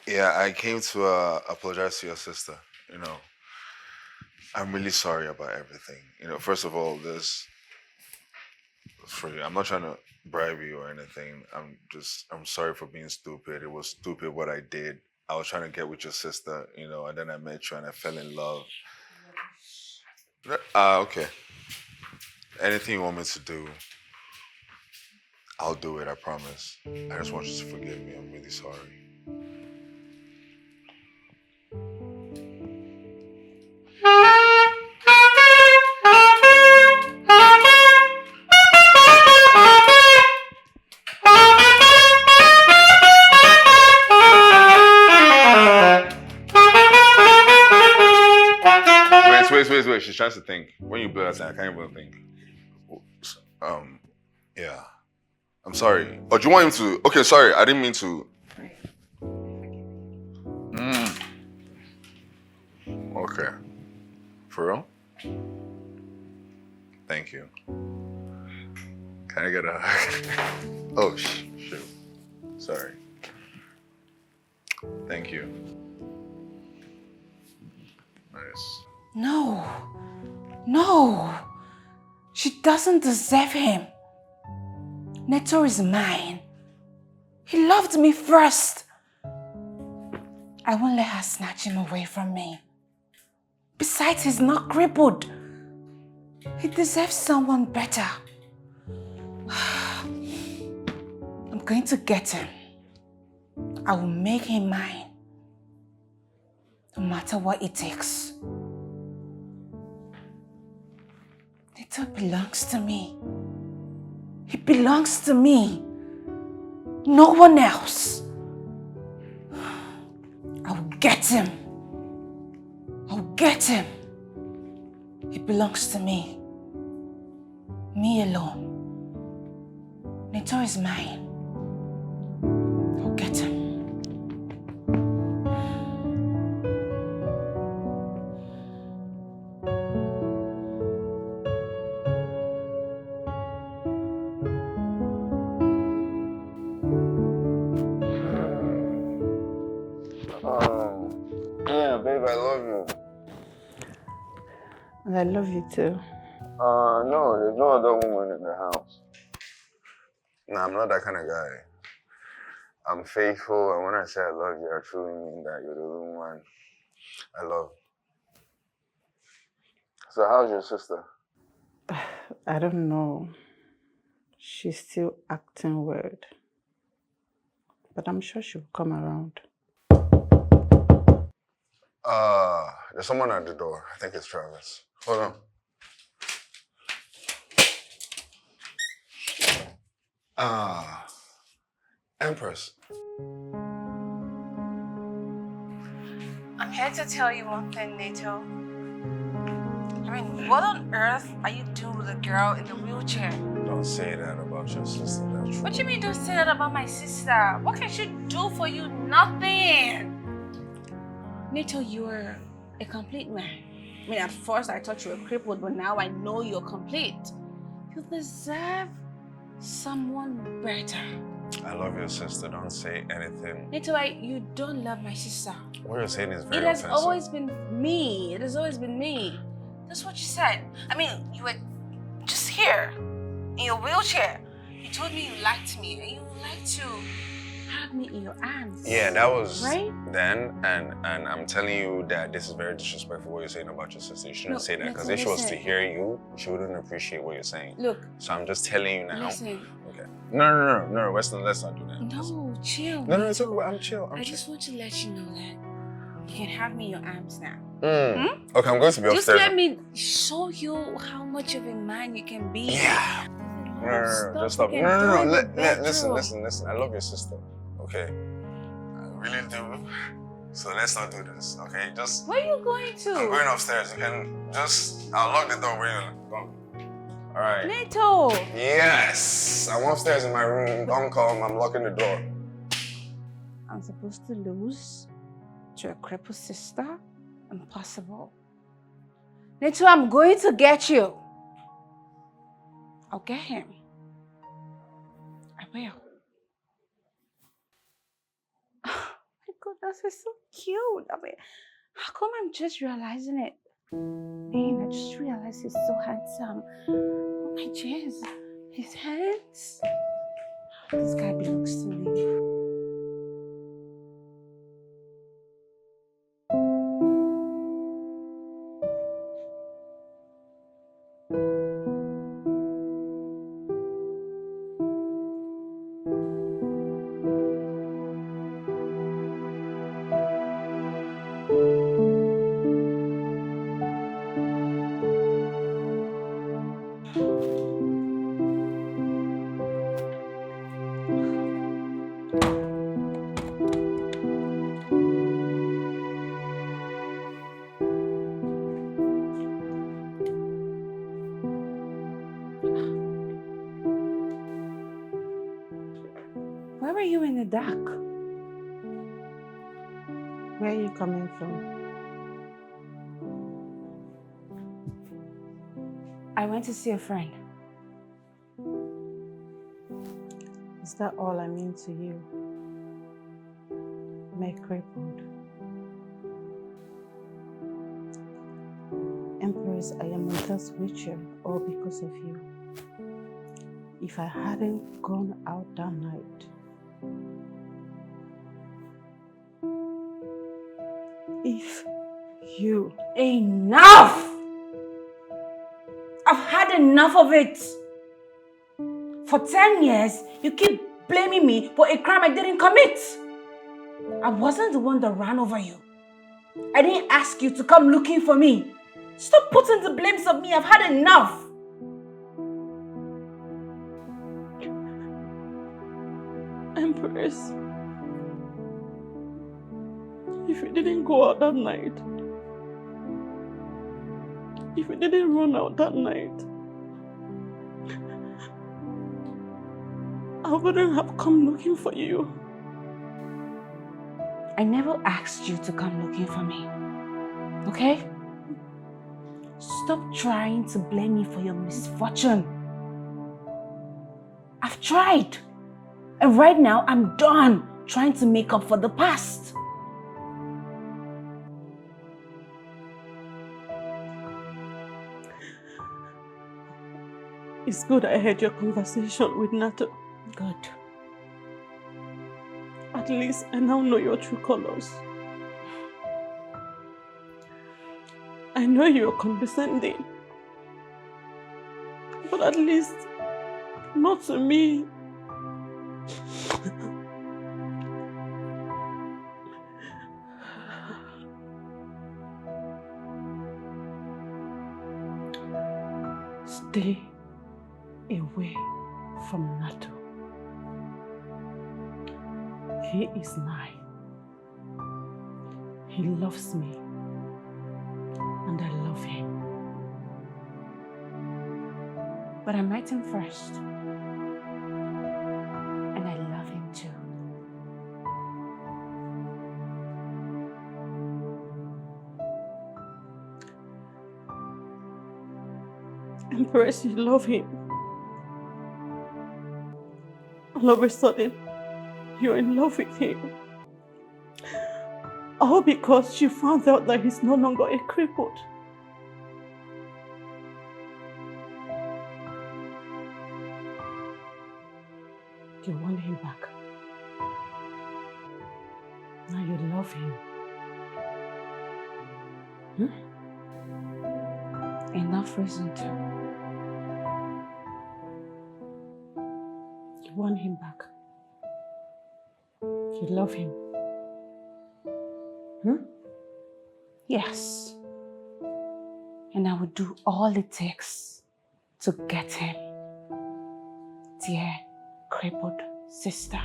Yeah, I came to apologize to your sister. You know, I'm really sorry about everything. You know, first of all, this for you. I'm not trying to bribe you or anything. I'm sorry for being stupid. It was stupid what I did. I was trying to get with your sister, you know, and then I met you and I fell in love. Okay. Anything you want me to do, I'll do it, I promise. I just want you to forgive me. I'm really sorry. Wait. She's trying to think. When you blow that, I can't even think. Yeah. I'm sorry. Oh, do you want him to? Okay, sorry. I didn't mean to. Okay. For real? Thank you. Can I get a hug? Oh, shoot. Sorry. Thank you. Nice. No. She doesn't deserve him. Neto is mine. He loved me first. I won't let her snatch him away from me. Besides, he's not crippled. He deserves someone better. I'm going to get him. I will make him mine. No matter what it takes. Nito belongs to me. He belongs to me. No one else. I will get him. I will get him. He belongs to me. Me alone. Nito is mine. I'll get him. Yeah, babe, I love you. And I love you too. No, there's no other woman in the house. Nah, I'm not that kind of guy. I'm faithful, and when I say I love you, I truly mean that. You're the only one I love. So how's your sister? I don't know. She's still acting weird. But I'm sure she'll come around. There's someone at the door. I think it's Travis. Hold on. Empress. I'm here to tell you one thing, Nito. I mean, what on earth are you doing with a girl in the wheelchair? Don't say that about your sister. That's true. What do you mean don't say that about my sister? What can she do for you? Nothing. Nito, you're a complete man. I mean, at first I thought you were crippled, but now I know you're complete. You deserve someone better. I love your sister. Don't say anything. Nito, you don't love my sister. What you're saying is very It has offensive. always been me. It has always been me. That's what you said. I mean, you were just here in your wheelchair. You told me you liked me and you would like to have me in your arms. Yeah, that was right then, and I'm telling you that this is very disrespectful what you're saying about your sister. You shouldn't say that, because if she was to hear you, she wouldn't appreciate what you're saying. Look. So I'm just telling you now. Listen. Okay. No, let's not do that. No, chill. No, it's okay. I'm chill. I just want to let you know that you can have me in your arms now. Okay, I'm going to be upstairs. Just let me show you how much of a man you can be. Yeah. No, just stop. No. Listen. I love your sister. Okay. I really do. So let's not do this. Okay, just. Where are you going to? I'm going upstairs. You can just. I'll lock the door where you're going. All right. Nito. Yes. I'm upstairs in my room. Don't come. I'm locking the door. I'm supposed to lose to a crippled sister? Impossible. Nito, I'm going to get you. I'll get him. I will. Oh my goodness, he's so cute. I mean, how come I'm just realizing it? Man, I just realized he's so handsome. Oh my jeez, his hands. This guy belongs to me. Where were you in the dark? Where are you coming from? I went to see a friend. Is that all I mean to you? My crippled. Empress, I am in this wheelchair all because of you. If I hadn't gone out that night, if you... Enough! I've had enough of it. For 10 years, you keep blaming me for a crime I didn't commit. I wasn't the one that ran over you. I didn't ask you to come looking for me. Stop putting the blames on me. I've had enough. Empress, if you didn't go out that night, if you didn't run out that night, I wouldn't have come looking for you. I never asked you to come looking for me. Okay? Stop trying to blame me for your misfortune. I've tried. And right now, I'm done trying to make up for the past. It's good I had your conversation with Nato. Good. At least I now know your true colors. I know you're condescending. But at least, not to me. Stay away from Nato. He is mine. He loves me. And I love him. But I met him first. And I love him too. Empress, you love him. All of a sudden, you're in love with him. All because you found out that he's no longer a crippled. You want him back. Now you love him. Enough reason to. You want him back. You love him. Yes. And I will do all it takes to get him. Dear crippled sister.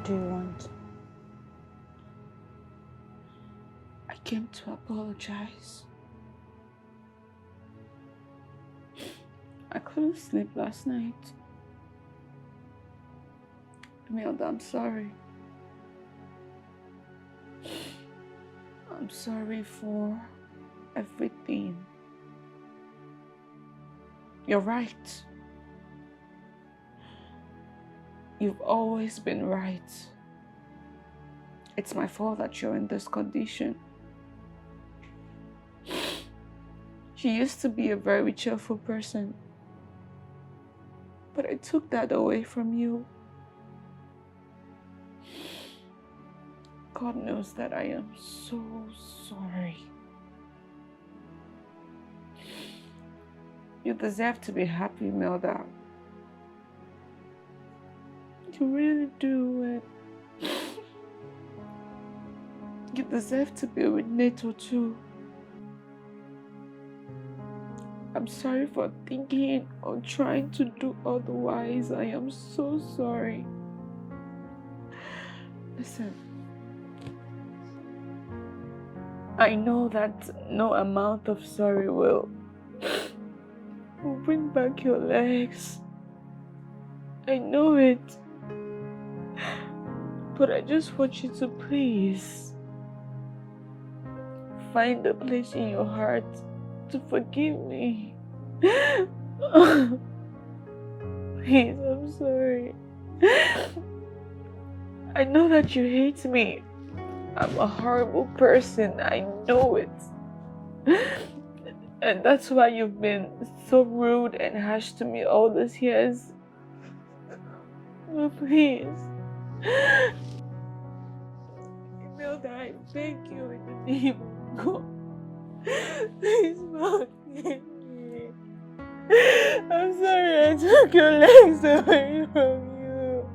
What do you want? I came to apologize. I couldn't sleep last night. Imelda, I'm sorry. I'm sorry for everything. You're right. You've always been right. It's my fault that you're in this condition. She used to be a very cheerful person, but I took that away from you. God knows that I am so sorry. You deserve to be happy, Imelda. You really do. You deserve to be with Neto too. I'm sorry for thinking or trying to do otherwise. I am so sorry. Listen, I know that no amount of sorry will bring back your legs. I know it. But I just want you to please find a place in your heart to forgive me. Please, I'm sorry. I know that you hate me. I'm a horrible person. I know it. And that's why you've been so rude and harsh to me all these years. But please. Imelda, I beg you in the name of God. Please forgive me. I'm sorry I took your legs away from you.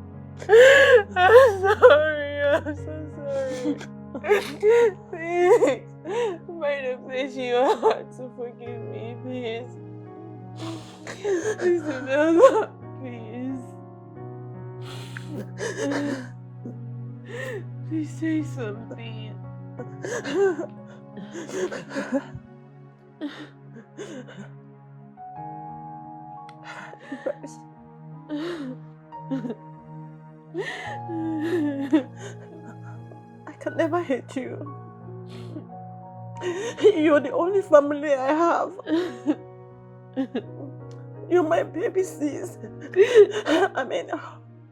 I'm sorry. I'm so sorry. Please, find a place in your heart to forgive me, please. Please, Imelda, please. Please say something. I can never hate you. You're the only family I have. You're my baby sis. I mean,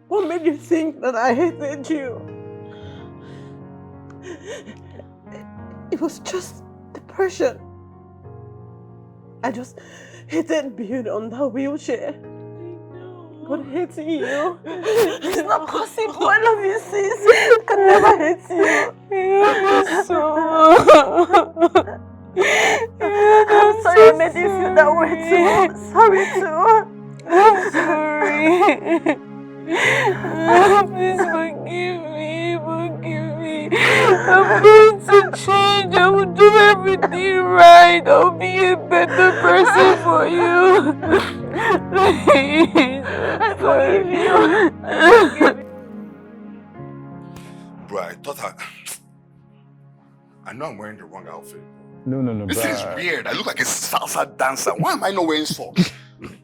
what made you think that I hated you? It was just depression. I just hated being on that wheelchair. But hating you, it's not possible. I love you, sis. I can never hate you. I'm sorry I made you feel that way too. I'm sorry too. I'm sorry. Please forgive me, forgive me. I'm going to change. I will do everything right. I'll be a better person for you. Please. I forgive you. Bro, I thought I know I'm wearing the wrong outfit. No, This is weird. I look like a salsa dancer. Why am I not wearing socks?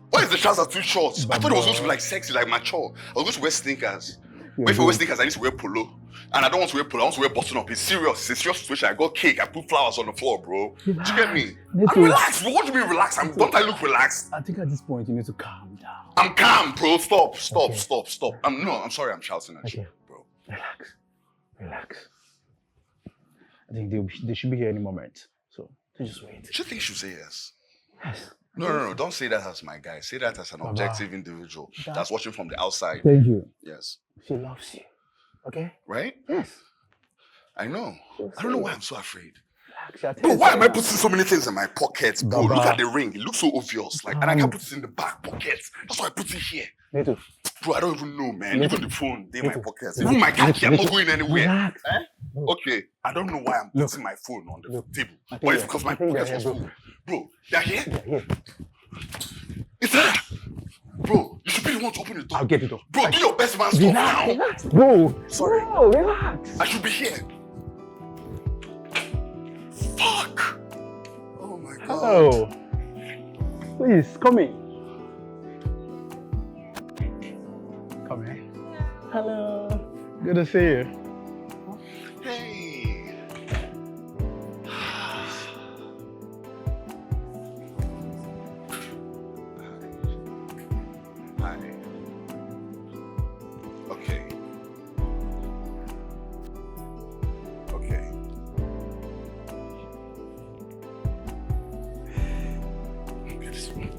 Why is the trousers too short? I thought it was supposed to be like sexy, like mature. I was going to wear sneakers. But if I wear sneakers, I need to wear polo. And I don't want to wear polo, I want to wear button up. It's serious. It's a serious situation. I got cake. I put flowers on the floor, bro. Do you get me? I'm relaxed. What do you mean relaxed? Don't I look relaxed? I think at this point you need to calm down. I'm calm, bro. Stop. I'm sorry I'm shouting at you, bro. Relax. I think they should be here any moment. So just wait. Do you think she should say yes? Yes. No. Don't say that as my guy. Say that as an objective individual that's watching from the outside. Thank you. Yes. She loves you. Okay? Right? Yes. I know. I don't know why I'm so afraid. Relax. But why am I putting so many things in my pockets, bro? Look at the ring. It looks so obvious. Like, and I can't put it in the back pocket. That's why I put it here. Neto. Bro, I don't even know, man. Even the phone, they in my pockets. Even my car key, I'm not going anywhere. Relax. Okay, I don't know why I'm putting my phone on the table. But it's because my pockets was full. Bro, they're here? They're here. It's her! Bro, you should be the you want to open the door? I'll get the door. Bro, do your best man stuff now. Relax, bro. Sorry. Bro, relax. I should be here. Fuck. Oh my god. Hello. Please, come in. Come in. Hello. Good to see you. Hey. Hi. Okay. Okay. Okay, this one.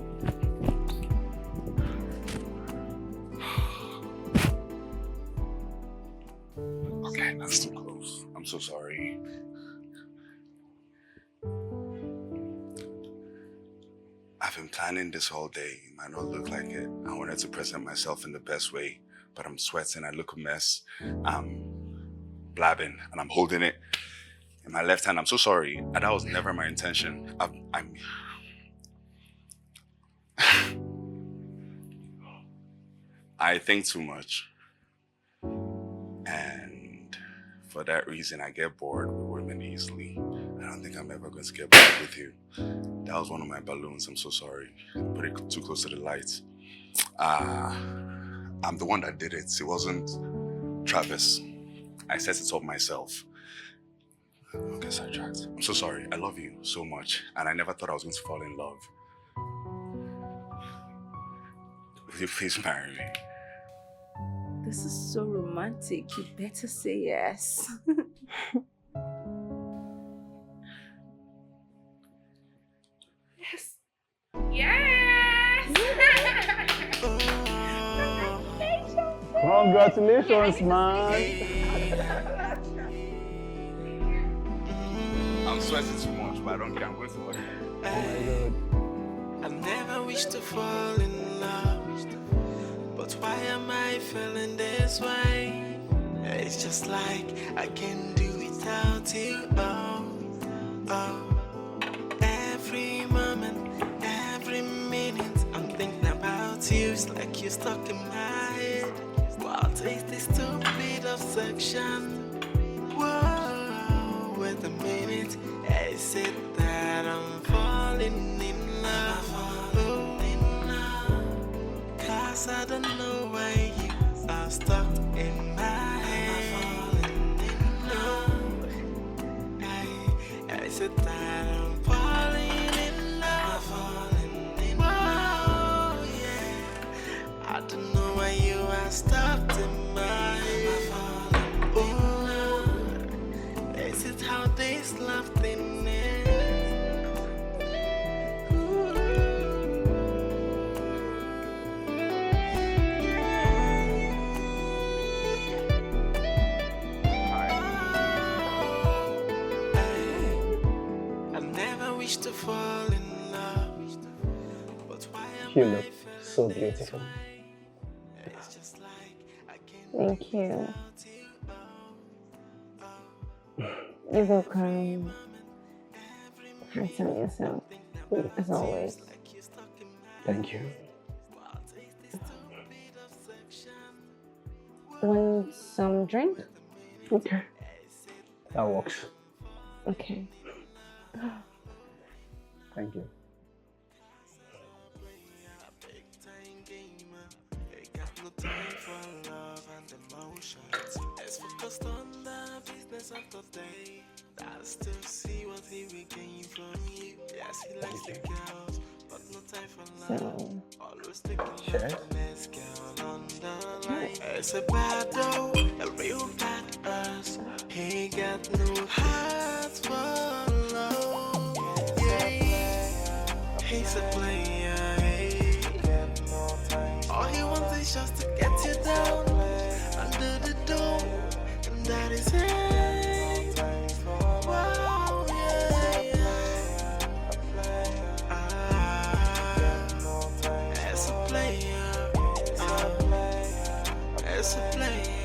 Okay, that's too close. I'm so sorry. I've been planning this whole day. It might not look like it. I wanted to present myself in the best way, but I'm sweating. I look a mess. I'm blabbing and I'm holding it in my left hand. I'm so sorry. That was never my intention. I think too much. And for that reason, I get bored with women easily. I don't think I'm ever going to get bored with you. That was one of my balloons. I'm so sorry. I put it too close to the lights. I'm the one that did it. It wasn't Travis. I set it up myself. Okay, sidetracked. I'm so sorry. I love you so much. And I never thought I was going to fall in love. Will you please marry me? This is so romantic. You better say yes. Yes. Yes! Congratulations, man. I'm sweating too much, but I don't care. I'm going to work. Oh my God. I never wish to fall in love, but why am I feeling this way? It's just like I can't do without you. Oh, oh. Every moment, every minute, I'm thinking about you. It's like you're stuck in my head. What is this stupid obsession? Whoa, wait a minute. I said that I'm falling in love. Cause I don't know why you are stuck in my head. I said that I'm falling in love. Whoa, yeah. I don't know why you are stuck in my head. Oh, is it how this love thing is? To fall in love, but why am You look so beautiful. it's just like I can't Thank you. You look handsome yourself, as always. Thank you. Want some drink? Okay. That works. Okay. Thank you. time for love and emotions. Let's focus on the business of the day. That's to see what he will gain from you. Yes, he likes the girls, but no time for love. Always thinking of the next girl on the line. It's a bad though, a real bad ass. He got no heart for love. Yeah, he's a player. All he wants is just to get you down under the door, and that is it. Wow, yeah. As a player, as a player.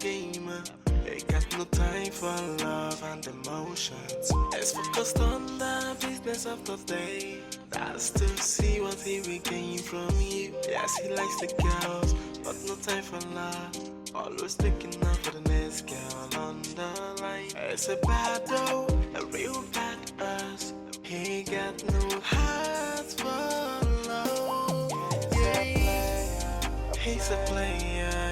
gamer. He got no time for love and emotions. He's focused on the business of the day. That's to see what he will gain from you. Yes, he likes the girls, but no time for love. Always looking out for the next girl on the line. It's a bad though, a real bad ass. He got no heart for love. Yeah, he's a player.